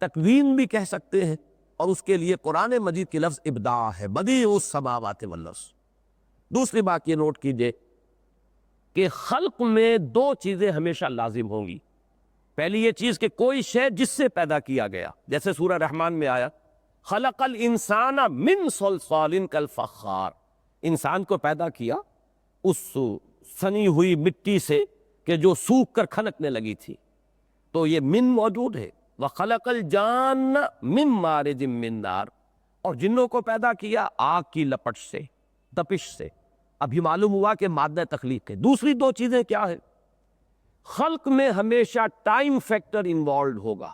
تکوین بھی کہہ سکتے ہیں، اور اس کے لیے قرآن مجید کی لفظ ابداع ہے، بدیع السماوات والارض۔ دوسری بات یہ نوٹ کیجئے کہ خلق میں دو چیزیں ہمیشہ لازم ہوں گی۔ پہلی یہ چیز کہ کوئی شے جس سے پیدا کیا گیا، جیسے سورہ رحمان میں آیا خلق الانسان من صلصال کالفخار، انسان کو پیدا کیا اس سنی ہوئی مٹی سے کہ جو سوکھ کر کھنکنے لگی تھی، تو یہ من موجود ہے، وخلق الجان من مارج من نار، اور جنوں کو پیدا کیا آگ کی لپٹ سے، تپش سے، ابھی معلوم ہوا کہ مادہ تخلیق ہے۔ دوسری دو چیزیں کیا ہے؟ خلق میں ہمیشہ ٹائم فیکٹر انوالوڈ ہوگا،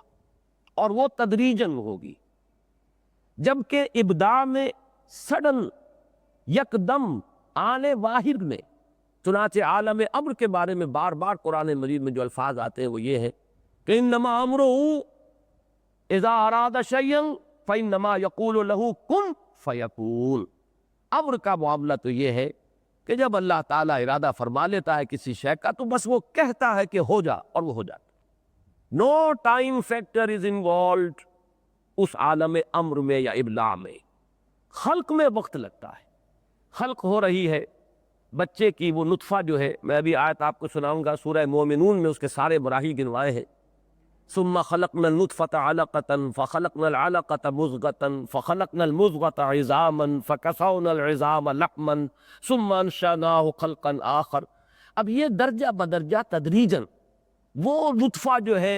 اور وہ تدریجاً ہوگی، جبکہ ابداع میں سڈن یکدم آنے واحد میں، چنانچہ عالم امر کے بارے میں بار بار قرآن مجید میں جو الفاظ آتے ہیں وہ یہ ہے کہ انما امرہ اذا اراد شیئا فانما یقول له کن فیکون۔ امر کا معاملہ تو یہ ہے کہ جب اللہ تعالیٰ ارادہ فرما لیتا ہے کسی شے کا تو بس وہ کہتا ہے کہ ہو جا، اور وہ ہو جاتا۔ نو ٹائم فیکٹر از انوالوڈ اس عالم امر میں یا ابلاع میں. خلق میں وقت لگتا ہے. خلق ہو رہی ہے بچے کی، وہ نطفہ جو ہے، میں ابھی آیت آپ کو سناؤں گا سورہ مومنون میں اس کے سارے مراحل گنوائے ہیں. ثم خلقنا النطفة علقة فخلقنا العلقة مضغة فخلقنا المضغة عظاما فكسونا العظام لحما ثم انشأناه خلقا آخر. اب یہ درجہ بدرجہ تدریجاً وہ نطفہ جو ہے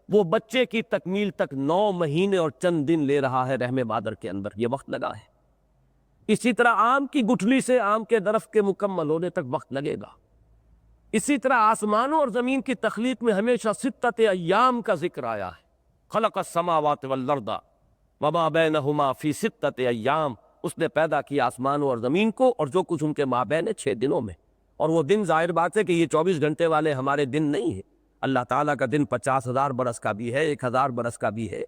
وہ بچے کی تکمیل تک 9 مہینے اور چند دن لے رہا ہے رحم مادر کے اندر، یہ وقت لگا ہے. اسی طرح آم کی گٹھلی سے آم کے درخت کے مکمل ہونے تک وقت لگے گا. اسی طرح آسمانوں اور زمین کی تخلیق میں ہمیشہ 6 ایام کا ذکر آیا ہے. خلق السماوات والارض وما بینہما فی 6 ایام. اس نے پیدا کیا آسمانوں اور زمین کو اور جو کچھ ان کے مابین ہے 6 دنوں میں. اور وہ دن ظاہر بات ہے کہ یہ 24 گھنٹے والے ہمارے دن نہیں ہیں. اللہ تعالیٰ کا دن 50,000 برس کا بھی ہے، 1,000 برس کا بھی ہے،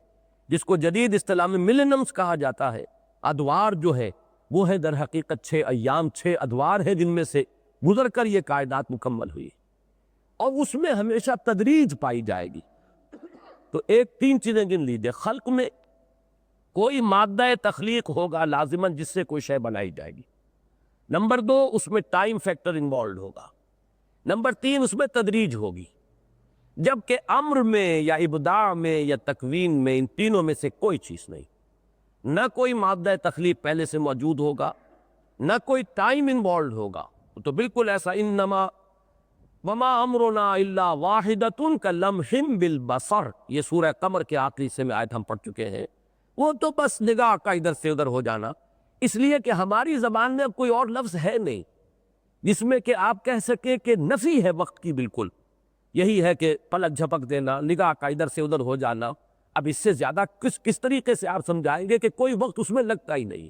جس کو جدید اصطلاح میں ملینمز کہا جاتا ہے. ادوار جو ہے وہ ہے در حقیقت 6 ایام، 6 ادوار ہیں جن میں سے گزر کر یہ کائنات مکمل ہوئی، اور اس میں ہمیشہ تدریج پائی جائے گی. تو 3 چیزیں گن لیجیے. خلق میں کوئی مادہ تخلیق ہوگا لازماً جس سے کوئی شے بنائی جائے گی. نمبر 2 اس میں ٹائم فیکٹر انوالوڈ ہوگا. نمبر 3 اس میں تدریج ہوگی. جبکہ امر میں یا ابداع میں یا تکوین میں ان تینوں میں سے کوئی چیز نہیں. نہ کوئی مادہ تخلیق پہلے سے موجود ہوگا، نہ کوئی ٹائم انوالوڈ ہوگا. تو بالکل ایسا انما وما امرنا الا واحدۃ کلمح بالبصر، یہ سورہ قمر کے آخری سے میں آیت ہم پڑھ چکے ہیں. وہ تو بس نگاہ کا ادھر سے ادھر ہو جانا، اس لیے کہ ہماری زبان میں اب کوئی اور لفظ ہے نہیں جس میں کہ آپ کہہ سکیں کہ نفی ہے وقت کی. بالکل یہی ہے کہ پلک جھپک دینا، نگاہ کا ادھر سے ادھر ہو جانا. اب اس سے زیادہ کس طریقے سے آپ سمجھائیں گے کہ کوئی وقت اس میں لگتا ہی نہیں.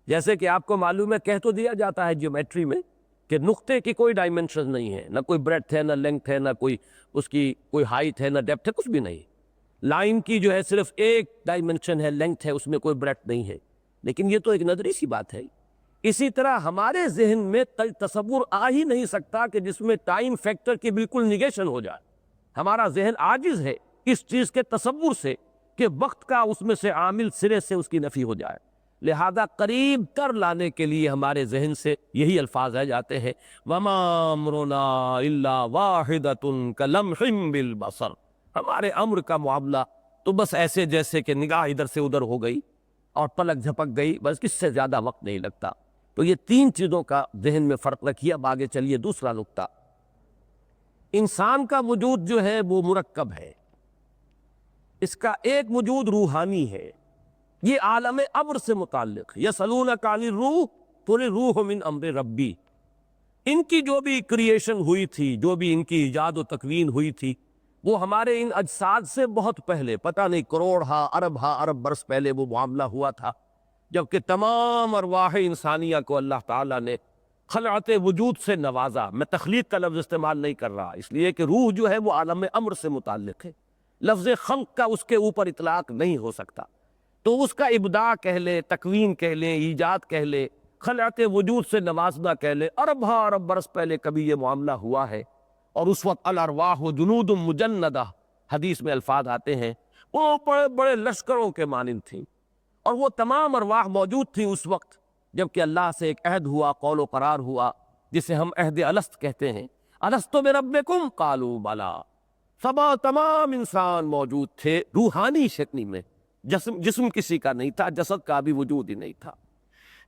جیسے کہ آپ کو معلوم ہے، کہہ تو دیا جاتا ہے جیومیٹری میں کہ نقطے کی کوئی ڈائمنشن نہیں ہے، نہ کوئی بریڈتھ ہے، نہ لینگتھ ہے، نہ کوئی اس کی کوئی ہائٹ ہے، نہ ڈیپتھ ہے، کچھ بھی نہیں. لائن کی جو ہے صرف ایک ڈائمنشن ہے، لینگتھ ہے، اس میں کوئی بریڈتھ نہیں ہے. لیکن یہ تو ایک نظری سی بات ہے. اسی طرح ہمارے ذہن میں تصور آ ہی نہیں سکتا کہ جس میں ٹائم فیکٹر کی بالکل نیگیشن ہو جائے. ہمارا ذہن عاجز ہے اس چیز کے تصور سے کہ وقت کا اس میں سے عامل سرے سے اس کی نفی ہو جائے. لہذا قریب تر لانے کے لیے ہمارے ذہن سے یہی الفاظ آ جاتے ہیں وما امرنا الا واحدۃ کلمح بالبصر. ہمارے امر کا معاملہ تو بس ایسے جیسے کہ نگاہ ادھر سے ادھر ہو گئی اور پلک جھپک گئی، بس اس سے زیادہ وقت نہیں لگتا. تو یہ 3 چیزوں کا ذہن میں فرق رکھیے. اب آگے چلیے دوسرا نقطہ. انسان کا وجود جو ہے وہ مرکب ہے. اس کا ایک وجود روحانی ہے، یہ عالم امر سے متعلق. یسألونک عن الروح قل الروح من امر ربی. ان کی جو بھی کریشن ہوئی تھی، جو بھی ان کی ایجاد و تکوین ہوئی تھی، وہ ہمارے ان اجساد سے بہت پہلے، پتہ نہیں کروڑ ارب برس پہلے وہ معاملہ ہوا تھا، جبکہ تمام ارواح انسانیہ کو اللہ تعالیٰ نے خلعت وجود سے نوازا. میں تخلیق کا لفظ استعمال نہیں کر رہا، اس لیے کہ روح جو ہے وہ عالم امر سے متعلق ہے. لفظ خلق کا اس کے اوپر اطلاق نہیں ہو سکتا. تو اس کا ابداع کہہ لیں، تکوین کہہ لیں، ایجاد کہہ لیں، خلعت وجود سے نوازنا کہہ لیں، ارب برس پہلے کبھی یہ معاملہ ہوا ہے. اور اس وقت الارواح جنود مجندہ، حدیث میں الفاظ آتے ہیں، وہ بڑے بڑے لشکروں کے مانند تھیں، اور وہ تمام ارواح موجود تھیں اس وقت جبکہ اللہ سے ایک عہد ہوا، قول و قرار ہوا، جسے ہم عہد الست کہتے ہیں. الست بربکم قالوا بلا. تمام انسان موجود تھے روحانی شکل میں، جسم کسی کا نہیں تھا، جسد کا بھی وجود ہی نہیں تھا.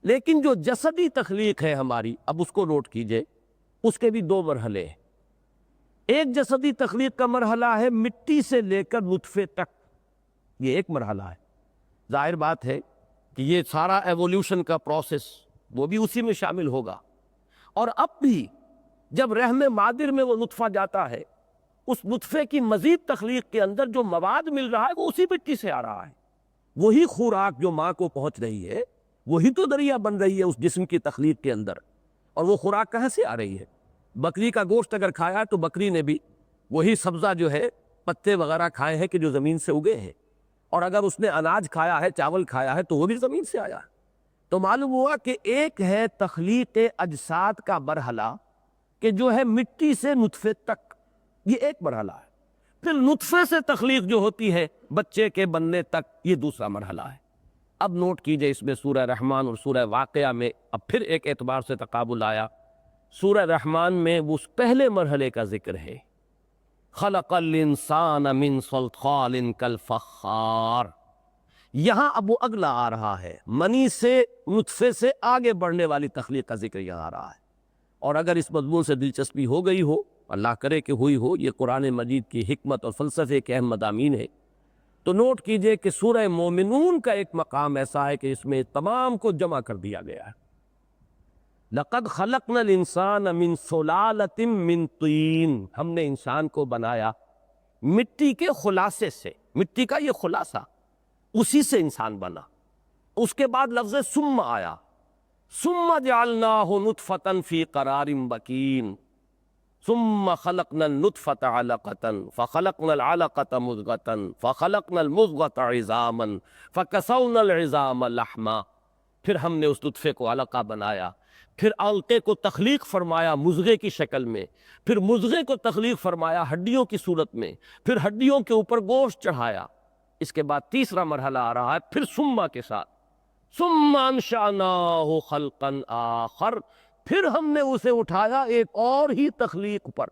لیکن جو جسدی تخلیق ہے ہماری، اب اس کو نوٹ کیجئے، اس کے بھی 2 مرحلے ہیں. ایک جسدی تخلیق کا مرحلہ ہے مٹی سے لے کر نطفے تک، یہ ایک مرحلہ ہے. ظاہر بات ہے کہ یہ سارا ایولیوشن کا پروسیس وہ بھی اسی میں شامل ہوگا. اور اب بھی جب رحم مادر میں وہ نطفہ جاتا ہے، اس نطفے کی مزید تخلیق کے اندر جو مواد مل رہا ہے وہ اسی مٹی سے آ رہا ہے. وہی خوراک جو ماں کو پہنچ رہی ہے، وہی تو دریا بن رہی ہے اس جسم کی تخلیق کے اندر. اور وہ خوراک کہاں سے آ رہی ہے؟ بکری کا گوشت اگر کھایا تو بکری نے بھی وہی سبزہ جو ہے، پتے وغیرہ کھائے ہیں کہ جو زمین سے اگے ہیں. اور اگر اس نے اناج کھایا ہے، چاول کھایا ہے، تو وہ بھی زمین سے آیا ہے. تو معلوم ہوا کہ ایک ہے تخلیق اجساد کا مرحلہ کہ جو ہے مٹی سے نطفے تک، یہ ایک مرحلہ ہے. پھر نطفے سے تخلیق جو ہوتی ہے بچے کے بننے تک، یہ دوسرا مرحلہ ہے۔ اب نوٹ کیجئے اس میں سورہ رحمان اور سورہ واقعہ میں اب پھر ایک اعتبار سے تقابل آیا۔ سورہ رحمان میں اس پہلے مرحلے کا ذکر ہے، خلق الانسان من صلصال کالفخار۔ یہاں اب وہ اگلا آ رہا ہے، منی سے نطفے سے آگے بڑھنے والی تخلیق کا ذکر یہاں آ رہا ہے۔ اور اگر اس مضمون سے دلچسپی ہو گئی ہو، اللہ کرے کہ ہوئی ہو، یہ قرآن مجید کی حکمت اور فلسفے کے اہم مضامین ہے، تو نوٹ کیجئے کہ سورہ مومنون کا ایک مقام ایسا ہے کہ اس میں تمام کو جمع کر دیا گیا ہے۔ لَقَدْ خَلَقْنَا الْإِنسَانَ مِنْ صُلَالَةٍ مِّن طِينٍ، ہم نے انسان کو بنایا مٹی کے خلاصے سے، مٹی کا یہ خلاصہ، اسی سے انسان بنا۔ اس کے بعد لفظ ثم آیا، ثم جعلناه نطفة في قرار مكين ثم خلقنا النطفة علقة فخلقنا العلقة مضغة فخلقنا المضغة عظاما فكسونا العظام لحما۔ پھر ہم نے اس نطفے کو علقہ بنایا، پھر علقے کو تخلیق فرمایا مضغے کی شکل میں، پھر مضغے کو تخلیق فرمایا ہڈیوں کی صورت میں، پھر ہڈیوں کے اوپر گوشت چڑھایا۔ اس کے بعد تیسرا مرحلہ آ رہا ہے پھر ثم کے ساتھ، ثم انشأناه خلقا آخر، پھر ہم نے اسے اٹھایا ایک اور ہی تخلیق پر۔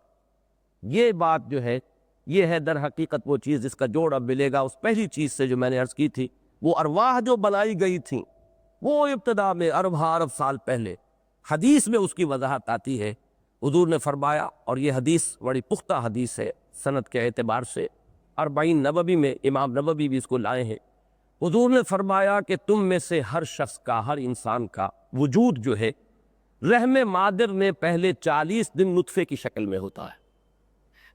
یہ بات جو ہے یہ ہے در حقیقت وہ چیز جس کا جوڑ اب ملے گا اس پہلی چیز سے جو میں نے عرض کی تھی۔ وہ ارواح جو بنائی گئی تھیں وہ ابتدا میں ارب سال پہلے، حدیث میں اس کی وضاحت آتی ہے۔ حضور نے فرمایا، اور یہ حدیث بڑی پختہ حدیث ہے سند کے اعتبار سے، 40 نبوی میں امام نبوی بھی اس کو لائے ہیں۔ حضور نے فرمایا کہ تم میں سے ہر شخص کا، ہر انسان کا وجود جو ہے رحم مادر میں پہلے 40 دن نطفے کی شکل میں ہوتا ہے،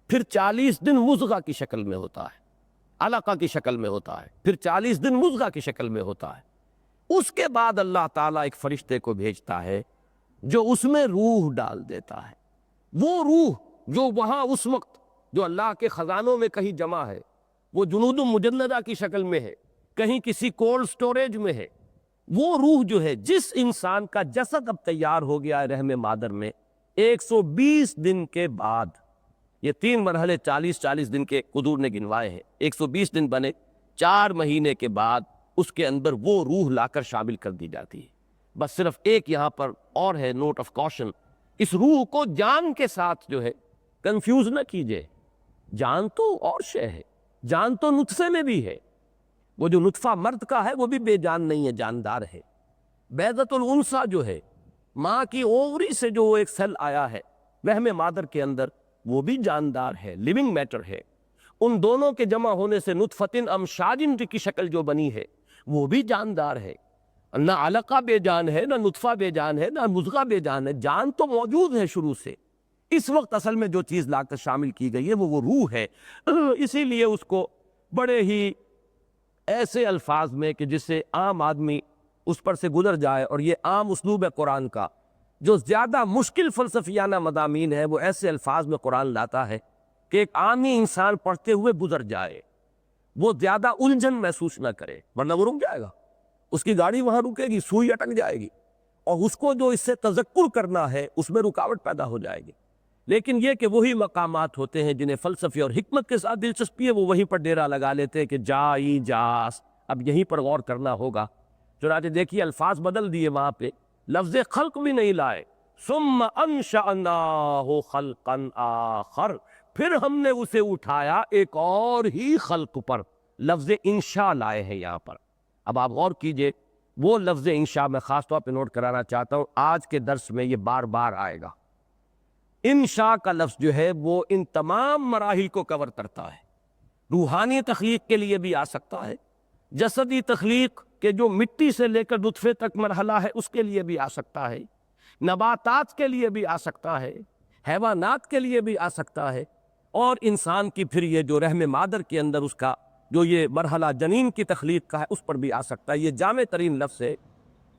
پھر 40 دن مضغہ کی شکل میں ہوتا ہے، علقہ کی شکل میں ہوتا ہے، پھر 40 دن مضغہ کی شکل میں ہوتا ہے۔ اس کے بعد اللہ تعالیٰ ایک فرشتے کو بھیجتا ہے جو اس میں روح ڈال دیتا ہے۔ وہ روح جو وہاں اس وقت جو اللہ کے خزانوں میں کہیں جمع ہے، وہ جنود مجندہ کی شکل میں ہے، کہیں کسی کولڈ سٹوریج میں ہے، وہ روح جو ہے جس انسان کا جسد اب تیار ہو گیا ہے رحم مادر میں، 120 دن کے بعد، یہ 3 مرحلے 40 دن کے حضور نے گنوائے ہیں، 120 دن بنے، 4 مہینے کے بعد اس کے اندر وہ روح لا کر شامل کر دی جاتی ہے۔ بس صرف ایک یہاں پر اور ہے نوٹ آف کاشن، اس روح کو جان کے ساتھ جو ہے کنفیوز نہ کیجئے۔ جان تو اور شے ہے، جان تو نطفے میں بھی ہے، وہ جو نطفہ مرد کا ہے وہ بھی بے جان نہیں ہے، جاندار ہے۔ بیضۃ الانثیٰ جو ہے، ماں کی اووری سے جو ایک سیل آیا ہے رحم مادر کے اندر، وہ بھی جاندار ہے، لیونگ میٹر ہے۔ ان دونوں کے جمع ہونے سے نطفۃ امشاج کی شکل جو بنی ہے وہ بھی جاندار ہے۔ نہ علقہ بے جان ہے، نہ نطفہ بے جان ہے، نہ مضغہ بے جان ہے، جان تو موجود ہے شروع سے۔ اس وقت اصل میں جو چیز لا کر شامل کی گئی ہے وہ روح ہے۔ اسی لیے اس کو بڑے ہی ایسے الفاظ میں کہ جس سے عام آدمی اس پر سے گزر جائے، اور یہ عام اسلوب ہے قرآن کا، جو زیادہ مشکل فلسفیانہ مضامین ہے وہ ایسے الفاظ میں قرآن لاتا ہے کہ ایک عامی انسان پڑھتے ہوئے گزر جائے، وہ زیادہ الجھن محسوس نہ کرے، ورنہ وہ رک جائے گا، اس کی گاڑی وہاں رکے گی، سوئی اٹک جائے گی، اور اس کو جو اس سے تذکر کرنا ہے اس میں رکاوٹ پیدا ہو جائے گی۔ لیکن یہ کہ وہی مقامات ہوتے ہیں جنہیں فلسفے اور حکمت کے ساتھ دلچسپی ہے، وہ وہیں پر ڈیرا لگا لیتے ہیں کہ جائی جاس، اب یہیں پر غور کرنا ہوگا۔ چنانچہ دیکھیے الفاظ بدل دیے، وہاں پہ لفظ خلق بھی نہیں لائے، ثم انشأناہ خلقا آخر، پھر ہم نے اسے اٹھایا ایک اور ہی خلق پر، لفظ انشاء لائے ہیں یہاں پر۔ اب آپ غور کیجئے، وہ لفظ انشاء میں خاص طور پہ نوٹ کرانا چاہتا ہوں، آج کے درس میں یہ بار بار آئے گا۔ انشاء کا لفظ جو ہے وہ ان تمام مراحل کو کور کرتا ہے، روحانی تخلیق کے لیے بھی آ سکتا ہے، جسدی تخلیق کہ جو مٹی سے لے کر نطفے تک مرحلہ ہے اس کے لیے بھی آ سکتا ہے، نباتات کے لیے بھی آ سکتا ہے، حیوانات کے لیے بھی آ سکتا ہے، اور انسان کی پھر یہ جو رحم مادر کے اندر اس کا جو یہ مرحلہ جنین کی تخلیق کا ہے اس پر بھی آ سکتا ہے۔ یہ جامع ترین لفظ ہے۔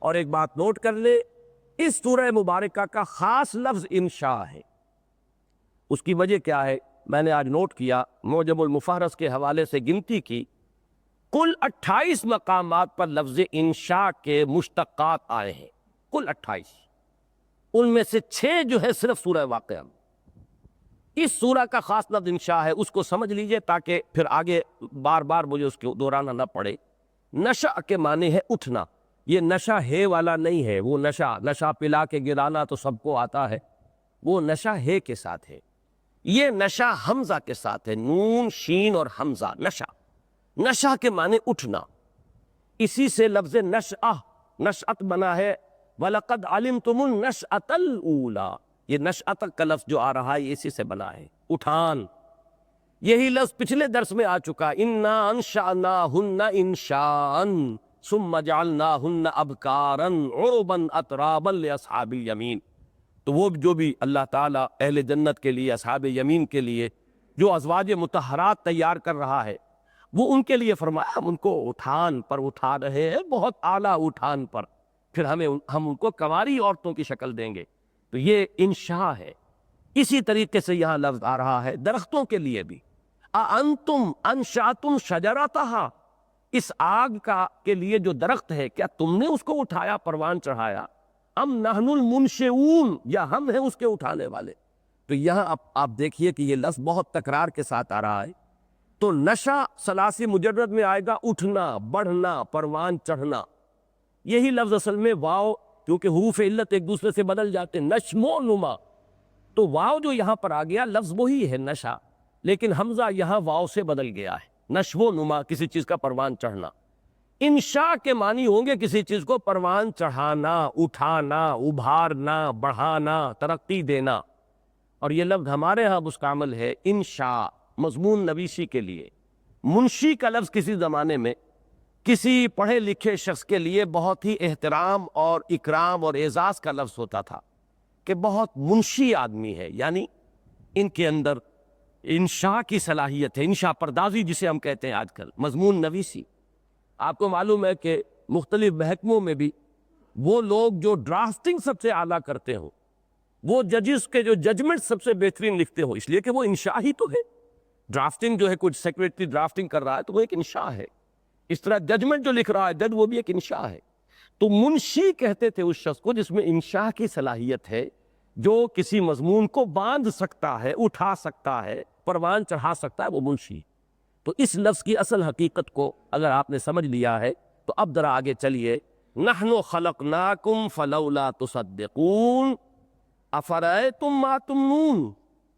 اور ایک بات نوٹ کر لے، اس سورہ مبارکہ کا خاص لفظ انشاء ہے۔ اس کی وجہ کیا ہے؟ میں نے آج نوٹ کیا، معجم المفہرس کے حوالے سے گنتی کی، کل 28 مقامات پر لفظ انشاء کے مشتقات آئے ہیں، کل 28، ان میں سے 6 جو ہے صرف سورہ واقعہ میں، اس سورہ کا خاص لفظ انشاء ہے، اس کو سمجھ لیجئے تاکہ پھر آگے بار بار مجھے اس کو دہرانا نہ پڑے۔ نشا کے معنی ہے اٹھنا، یہ نشا ہے والا نہیں ہے، وہ نشا پلا کے گرانا تو سب کو آتا ہے، وہ نشا ہے کے ساتھ ہے، یہ نشا حمزہ کے ساتھ ہے، نون شین اور حمزہ، نشا کے معنی اٹھنا، اسی سے لفظ نشأت بنا ہے، وَلَقَدْ عَلِمْتُمُ النَّشْأَةَ الْأُولَى، یہ نشأت کا لفظ جو آ رہا ہے یہ اسی سے بنا ہے، اٹھان۔ یہی لفظ پچھلے درس میں آ چکا، اِنَّا أَنشَأْنَاهُنَّ إِنشَاءً ثُمَّ جَعَلْنَاهُنَّ أَبْكَارًا عُرُبًا أَتْرَابًا لِأَصْحَابِ الْيَمِينِ۔ تو وہ جو بھی اللہ تعالیٰ اہل جنت کے لیے، اصحاب یمین کے لیے جو ازواج مطہرات تیار کر رہا ہے، وہ ان کے لیے فرمایا ہم ان کو اٹھان پر اٹھا رہے ہیں، بہت اعلیٰ اٹھان پر، پھر ہم ان کو کنواری عورتوں کی شکل دیں گے۔ تو یہ انشاء ہے۔ اسی طریقے سے یہاں لفظ آ رہا ہے درختوں کے لیے بھی، اَأَنتُمْ أَنشَأْتُمْ شَجَرَتَهَا، اس آگ کا کے لیے جو درخت ہے کیا تم نے اس کو اٹھایا، پروان چڑھایا؟ ام نحن المنشئون، یا ہم ہیں اس کے اٹھانے والے؟ تو یہاں آپ دیکھیے کہ یہ لفظ بہت تکرار کے ساتھ آ رہا ہے۔ تو نشا ثلاثی مجرد میں آئے گا اٹھنا، بڑھنا، پروان چڑھنا۔ یہی لفظ اصل میں واو، کیونکہ حروف علت ایک دوسرے سے بدل جاتے ہیں، نشم و نما، تو واو جو یہاں پر آ گیا لفظ وہی ہے نشا، لیکن حمزہ یہاں واو سے بدل گیا ہے، نشو و نما، کسی چیز کا پروان چڑھنا۔ انشاء کے معنی ہوں گے کسی چیز کو پروان چڑھانا، اٹھانا، ابھارنا، بڑھانا، ترقی دینا۔ اور یہ لفظ ہمارے ہاں مستعمل ہے انشاء، مضمون نویسی کے لیے۔ منشی کا لفظ کسی زمانے میں کسی پڑھے لکھے شخص کے لیے بہت ہی احترام اور اکرام اور اعزاز کا لفظ ہوتا تھا کہ بہت منشی آدمی ہے، یعنی ان کے اندر انشاء کی صلاحیت ہے، انشاء پردازی جسے ہم کہتے ہیں آج کل، مضمون نویسی۔ آپ کو معلوم ہے کہ مختلف محکموں میں بھی وہ لوگ جو ڈرافٹنگ سب سے اعلیٰ کرتے ہوں، وہ ججز کے جو ججمنٹ سب سے بہترین لکھتے ہوں، اس لیے کہ وہ انشاء ہی تو ہے۔ ڈرافٹنگ جو ہے، کچھ سیکریٹری ڈرافٹنگ کر رہا ہے تو وہ ایک انشاء ہے، اس طرح ججمنٹ جو لکھ رہا ہے جج، وہ بھی ایک انشاء ہے۔ تو منشی کہتے تھے اس شخص کو جس میں انشاء کی صلاحیت ہے، جو کسی مضمون کو باندھ سکتا ہے، اٹھا سکتا ہے، پروان چڑھا سکتا ہے، وہ منشی۔ تو اس لفظ کی اصل حقیقت کو اگر آپ نے سمجھ لیا ہے تو اب ذرا آگے چلیے۔ نحن خلقناکم فلولا تصدقون افرأیتم ما تمنون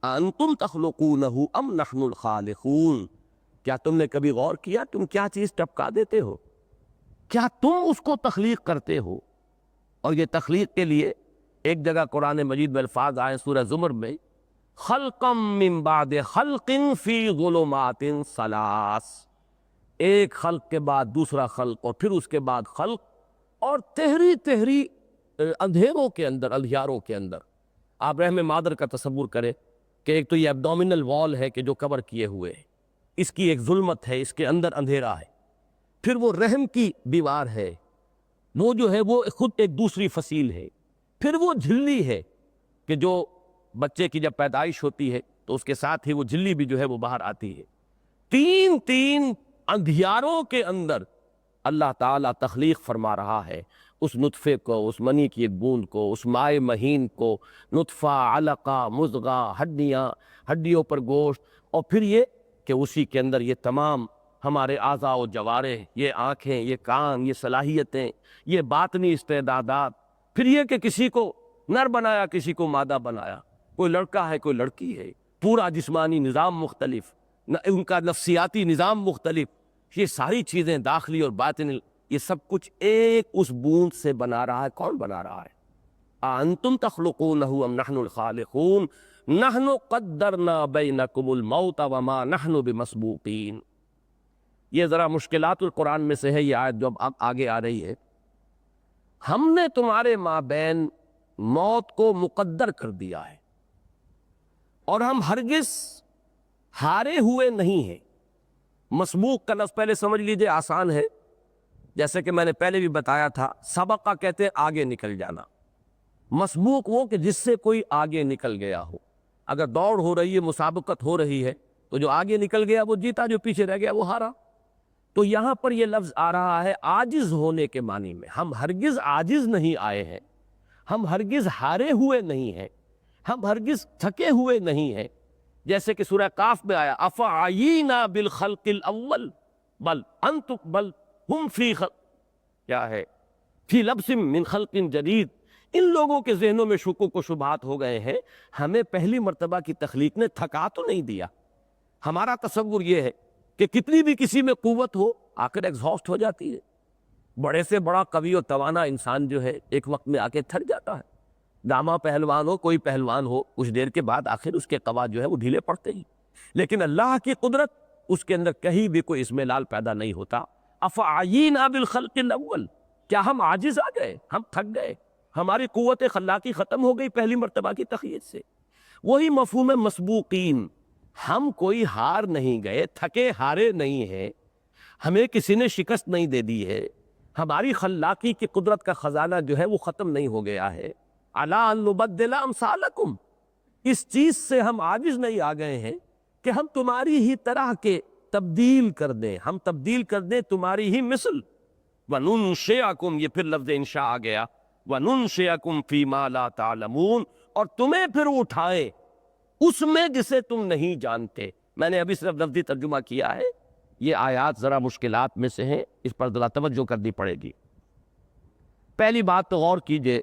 انتم تخلقونہ ام نحن الخالقون، کیا تم نے کبھی غور کیا تم کیا چیز ٹپکا دیتے ہو؟ کیا تم اس کو تخلیق کرتے ہو؟ اور یہ تخلیق کے لیے ایک جگہ قرآن مجید میں الفاظ آئے سورہ زمر میں، خلقا من بعد خلق فی ظلمات ثلاث، ایک خلق کے بعد دوسرا خلق اور پھر اس کے بعد خلق، اور تہری اندھیروں کے اندر، اندھیاروں کے اندر۔ آپ رحم مادر کا تصور کریں کہ ایک تو یہ ایبڈومینل وال ہے کہ جو کور کیے ہوئے ہے، اس کی ایک ظلمت ہے، اس کے اندر اندھیرا ہے، پھر وہ رحم کی دیوار ہے، وہ جو ہے وہ خود ایک دوسری فصیل ہے، پھر وہ جھلی ہے کہ جو بچے کی جب پیدائش ہوتی ہے تو اس کے ساتھ ہی وہ جھلی بھی جو ہے وہ باہر آتی ہے۔ تین اندھیاروں کے اندر اللہ تعالیٰ تخلیق فرما رہا ہے اس نطفے کو، اس منی کی ایک بوند کو، اس مائع مہین کو، نطفہ، علقہ، مضغہ، ہڈیوں پر گوشت، اور پھر یہ کہ اسی کے اندر یہ تمام ہمارے اعضاء و جوارح، یہ آنکھیں، یہ کان، یہ صلاحیتیں، یہ باطنی استعدادات، پھر یہ کہ کسی کو نر بنایا، کسی کو مادہ بنایا، کوئی لڑکا ہے کوئی لڑکی ہے، پورا جسمانی نظام مختلف، ان کا نفسیاتی نظام مختلف، یہ ساری چیزیں داخلی اور باطنی، یہ سب کچھ ایک اس بوند سے بنا رہا ہے۔ کون بنا رہا ہے؟ انتم تخلقونہ ام نحن الخالقون نحن قدرنا بینکم الموت وما نحن بمسبوقین۔ یہ ذرا مشکلات القرآن میں سے ہے یہ آیت جو اب آگے آ رہی ہے۔ ہم نے تمہارے مابین موت کو مقدر کر دیا ہے اور ہم ہرگز ہارے ہوئے نہیں ہیں۔ مسبوق کا لفظ پہلے سمجھ لیجئے، آسان ہے، جیسے کہ میں نے پہلے بھی بتایا تھا، سبقہ کہتے ہیں آگے نکل جانا، مسبوق وہ کہ جس سے کوئی آگے نکل گیا ہو۔ اگر دوڑ ہو رہی ہے، مسابقت ہو رہی ہے، تو جو آگے نکل گیا وہ جیتا، جو پیچھے رہ گیا وہ ہارا۔ تو یہاں پر یہ لفظ آ رہا ہے عاجز ہونے کے معنی میں، ہم ہرگز عاجز نہیں آئے ہیں، ہم ہرگز ہارے ہوئے نہیں ہیں، ہم ہرگز تھکے ہوئے نہیں ہیں، جیسے کہ سورہ کاف میں آیا افعینا بالخلق الاول بل انتم بل ہم فی خلق، کیا ہے، فی لبس من خلق جدید، ان لوگوں کے ذہنوں میں شکوک و شبہات ہو گئے ہیں، ہمیں پہلی مرتبہ کی تخلیق نے تھکا تو نہیں دیا۔ ہمارا تصور یہ ہے کہ کتنی بھی کسی میں قوت ہو آخر ایگزاسٹ ہو جاتی ہے، بڑے سے بڑا قوی و توانا انسان جو ہے ایک وقت میں آ کے تھک جاتا ہے، داما پہلوان ہو کوئی پہلوان ہو، کچھ دیر کے بعد آخر اس کے قوا جو ہے وہ ڈھیلے پڑتے ہی، لیکن اللہ کی قدرت اس کے اندر کہیں بھی کوئی اسملال پیدا نہیں ہوتا۔ افعینا بالخلق الاول، کیا ہم عاجز آ گئے، ہم تھک گئے، ہماری قوت خلاقی ختم ہو گئی پہلی مرتبہ کی تخلیق سے؟ وہی مفہوم مسبوقین، ہم کوئی ہار نہیں گئے، تھکے ہارے نہیں ہیں، ہمیں کسی نے شکست نہیں دے دی ہے، ہماری خلاقی کی قدرت کا خزانہ جو ہے وہ ختم نہیں ہو گیا ہے۔ الا ان نبدل امثالکم، اس چیز سے ہم عاجز نہیں آ گئے ہیں کہ ہم تمہاری ہی طرح کے تبدیل کر دیں، ہم تبدیل کر دیں تمہاری ہی مثل۔ وَنُنشِئَكُمْ، یہ پھر لفظ انشاء آ گیا، وَنُنشِئَكُمْ فِي مَا لَا تَعْلَمُونَ، اور تمہیں پھر اٹھائیں اس میں جسے تم نہیں جانتے۔ میں نے ابھی صرف لفظی ترجمہ کیا ہے، یہ آیات ذرا مشکلات میں سے ہیں، اس پر ذرا توجہ کرنی پڑے گی۔ پہلی بات تو غور کیجئے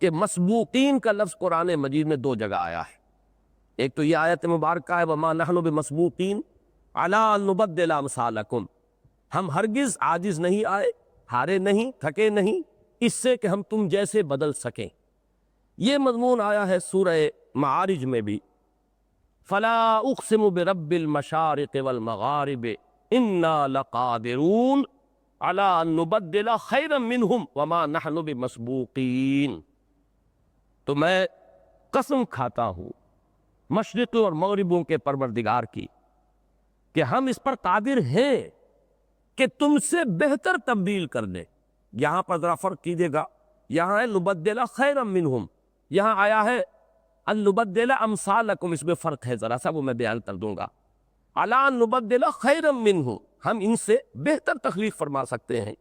کہ مسبوقین کا لفظ قرآن مجید میں دو جگہ آیا ہے۔ ایک تو یہ آیت مبارکہ ہے وَمَا نَحْنُ بِمَسْبُوقِينَ عَلَىٰ أَن نُبَدِّلَ أَمْثَالَكُمْ، ہم ہرگز عاجز نہیں آئے، ہارے نہیں، تھکے نہیں اس سے کہ ہم تم جیسے بدل سکیں۔ یہ مضمون آیا ہے سورہ معارج میں بھی، فَلَا أُقْسِمُ بِرَبِّ الْمَشَارِقِ وَالْمَغَارِبِ إِنَّا لَقَادِرُونَ عَلَىٰ أَن نُبَدِّلَ خَيْرًا مِّنْهُمْ وَمَا نَحْنُ بِمَسْبُوقِينَ، تو میں قسم کھاتا ہوں مشرق اور مغربوں کے پروردگار کی کہ ہم اس پر قادر ہیں کہ تم سے بہتر تبدیل کر دیں۔ یہاں پر ذرا فرق کیجیے گا، یہاں ہے نبدل خیرا منہم، یہاں آیا ہے ان نبدل امثالکم، اس میں فرق ہے ذرا سا، وہ میں بیان کر دوں گا۔ علی ان نبدل خیرا منہم، ہم ان سے بہتر تخلیق فرما سکتے ہیں۔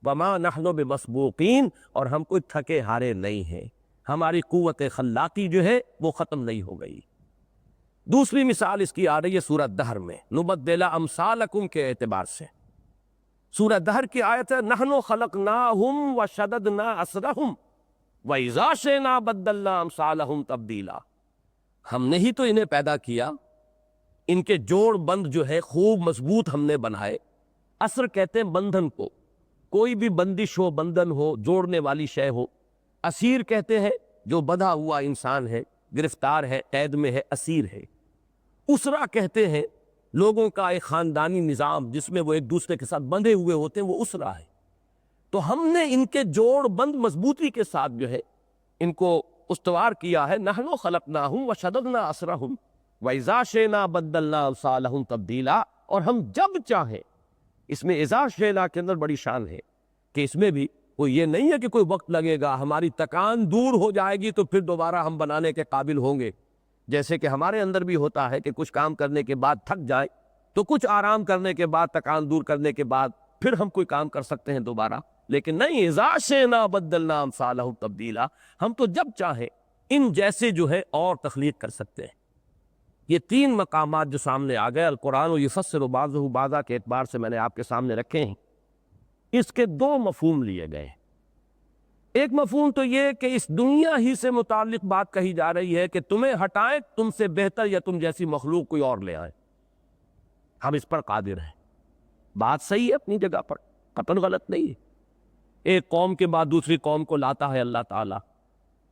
وما نحن بمسبوقین، اور ہم کوئی تھکے ہارے نہیں ہیں، ہماری قوت خلاقی جو ہے وہ ختم نہیں ہو گئی۔ دوسری مثال اس کی آ رہی ہے سورہ دہر میں، نبدل امثالکم کے اعتبار سے۔ سورہ دہر کی آیت ہے نحن خلقناہم وشددنا اسرہم وَإِذَا شِئْنَا بَدَّلْنَا أَمْثَالَهُمْ تَبْدِيلًا، ہم نے ہی تو انہیں پیدا کیا، ان کے جوڑ بند جو ہے خوب مضبوط ہم نے بنائے۔ اسر کہتے ہیں بندھن کو، کوئی بھی بندش ہو، بندھن ہو، جوڑنے والی شے ہو۔ اسیر کہتے ہیں جو بندھا ہوا انسان ہے، گرفتار ہے، قید میں ہے، اسیر ہے۔ اسرہ کہتے ہیں لوگوں کا ایک خاندانی نظام جس میں وہ ایک دوسرے کے ساتھ بندھے ہوئے ہوتے ہیں، وہ اسرہ ہے۔ تو ہم نے ان کے جوڑ بند مضبوطی کے ساتھ جو ہے ان کو استوار کیا ہے۔ نحن خلقناہم وشددنا اسرہم وَإِذَا شِئْنَا بَدَّلْنَا أَمْثَالَهُمْ تَبْدِيلًا، اور ہم جب چاہیں، اس میں اذا شئنا کے اندر بڑی شان ہے کہ اس میں بھی کوئی یہ نہیں ہے کہ کوئی وقت لگے گا، ہماری تکان دور ہو جائے گی تو پھر دوبارہ ہم بنانے کے قابل ہوں گے۔ جیسے کہ ہمارے اندر بھی ہوتا ہے کہ کچھ کام کرنے کے بعد تھک جائے تو کچھ آرام کرنے کے بعد، تکان دور کرنے کے بعد پھر ہم کوئی کام کر سکتے ہیں دوبارہ، لیکن نہیں، اذا شئنا بدلنا امثالہم تبدیلا، ہم تو جب چاہیں ان جیسے جو ہے اور تخلیق کر سکتے ہیں۔ یہ تین مقامات جو سامنے آ گئے، القرآن یفسر بعضہ بعضا کے اعتبار سے میں نے آپ کے سامنے رکھے ہیں، اس کے دو مفہوم لیے گئے ہیں۔ ایک مفہوم تو یہ کہ اس دنیا ہی سے متعلق بات کہی جا رہی ہے کہ تمہیں ہٹائیں تم سے بہتر یا تم جیسی مخلوق کوئی اور لے آئیں، ہم اس پر قادر ہیں۔ بات صحیح ہے اپنی جگہ پر، قطعاً غلط نہیں ہے۔ ایک قوم کے بعد دوسری قوم کو لاتا ہے اللہ تعالیٰ۔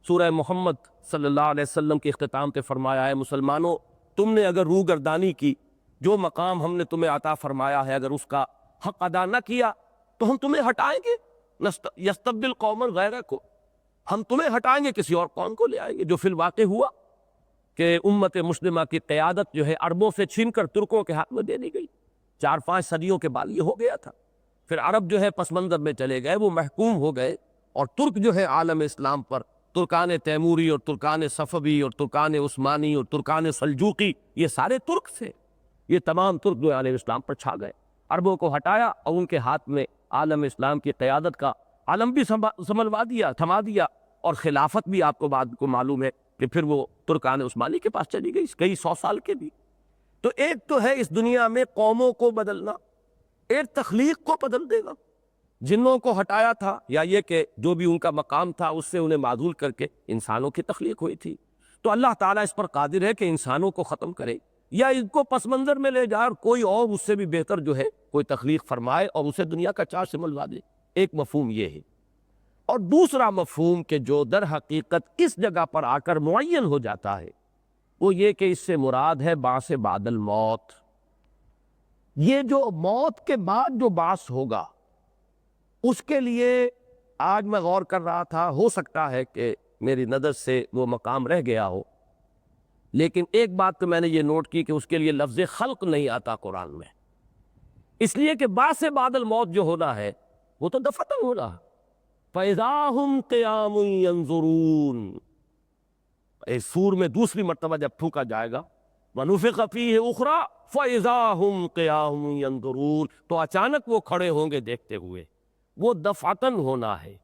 سورہ محمد صلی اللہ علیہ وسلم کے اختتام پہ فرمایا ہے مسلمانوں، تم نے اگر روگردانی کی، جو مقام ہم نے تمہیں عطا فرمایا ہے اگر اس کا حق ادا نہ کیا تو ہم تمہیں ہٹائیں گے، یستبدل قوما غیرکم، ہم تمہیں ہٹائیں گے، کسی اور قوم کو لے آئیں گے۔ جو فی الواقع ہوا کہ امت مسلمہ کی قیادت جو ہے عربوں سے چھین کر ترکوں کے ہاتھ میں دے دی گئی۔ 4-5 صدیوں کے بعد یہ ہو گیا تھا۔ پھر عرب جو ہے پس منظر میں چلے گئے، وہ محکوم ہو گئے، اور ترک جو ہے عالم اسلام پر، ترکان تیموری اور ترکان صفوی اور ترکان عثمانی اور ترکان سلجوقی، یہ سارے ترک تھے، یہ تمام ترک جو عالم اسلام پر چھا گئے۔ عربوں کو ہٹایا اور ان کے ہاتھ میں عالم اسلام کی قیادت کا عالم بھی سنبھلوا دیا، تھما دیا، اور خلافت بھی آپ کو بات کو معلوم ہے کہ پھر وہ ترکان عثمانی کے پاس چلی گئی کئی 100 سال کے بھی. تو ایک تو ہے اس دنیا میں قوموں کو بدلنا، ایک تخلیق کو بدل دے گا. جنوں کو ہٹایا تھا، یا یہ کہ جو بھی ان کا مقام تھا اس سے انہیں معزول کر کے انسانوں کی تخلیق ہوئی تھی. تو اللہ تعالیٰ اس پر قادر ہے کہ انسانوں کو ختم کرے یا ان کو پس منظر میں لے جائے اور کوئی اور اس سے بھی بہتر جو ہے کوئی تخلیق فرمائے اور اسے دنیا کا چار سے ملوا دے. ایک مفہوم یہ ہے. اور دوسرا مفہوم کہ جو در حقیقت اس جگہ پر آ کر معین ہو جاتا ہے وہ یہ کہ اس سے مراد ہے بعث بعد الموت. یہ جو موت کے بعد جو بعث ہوگا اس کے لیے آج میں غور کر رہا تھا، ہو سکتا ہے کہ میری نظر سے وہ مقام رہ گیا ہو، لیکن ایک بات تو میں نے یہ نوٹ کی کہ اس کے لیے لفظ خلق نہیں آتا قرآن میں، اس لیے کہ بعث بعد الموت جو ہونا ہے وہ تو دفعتاً ہونا. فَإِذَا هُمْ قِيَامٌ يَنظُرُونَ، اس سور میں دوسری مرتبہ جب پھونکا جائے گا وَنُفِخَ فِيهِ أُخْرَى فَإِذَا هُمْ قِيَامٌ يَنظُرُونَ، تو اچانک وہ کھڑے ہوں گے دیکھتے ہوئے. وہ دفعتاً ہونا ہے،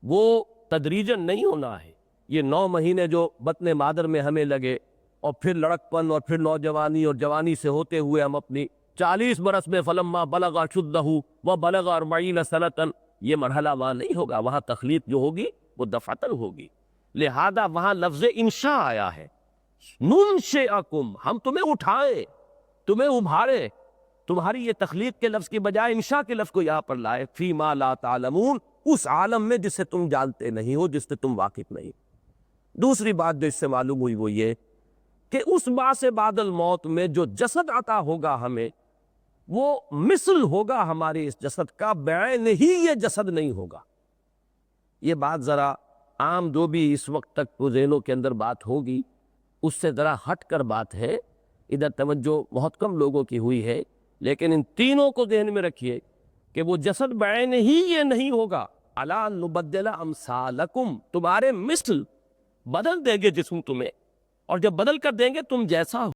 وہ تدریجاً نہیں ہونا ہے. یہ 9 مہینے جو بطن مادر میں ہمیں لگے اور پھر لڑکپن اور پھر نوجوانی اور جوانی سے ہوتے ہوئے ہم اپنی 40 برس میں فلما بلغ اشدہ وبلغ 40 سنۃ، یہ مرحلہ وہاں نہیں ہوگا. وہاں تخلیق جو ہوگی وہ دفعتاً ہوگی. لہذا وہاں لفظ انشاء آیا ہے. ننشئکم، ہم تمہیں اٹھائے، تمہیں ابھارے. تمہاری یہ تخلیق کے لفظ کی بجائے انشاء کے لفظ کو یہاں پر لائے. فی ما لا تعلمون، اس عالم میں جسے تم جانتے نہیں ہو، جس سے تم واقف نہیں. دوسری بات جو اس سے معلوم ہوئی وہ یہ کہ اس بعث بعد الموت میں جو جسد عطا ہوگا ہمیں، وہ مثل ہوگا ہمارے اس جسد کا، بعین ہی یہ جسد نہیں ہوگا. یہ بات ذرا عام جو بھی اس وقت تک وہ ذہنوں کے اندر بات ہوگی اس سے ذرا ہٹ کر بات ہے. ادھر توجہ بہت کم لوگوں کی ہوئی ہے، لیکن ان تینوں کو ذہن میں رکھیے کہ وہ جسد بعین ہی یہ نہیں ہوگا. الا نبدل امثالکم، تمہارے مثل بدل دیں گے جسم تمہیں، اور جب بدل کر دیں گے تم جیسا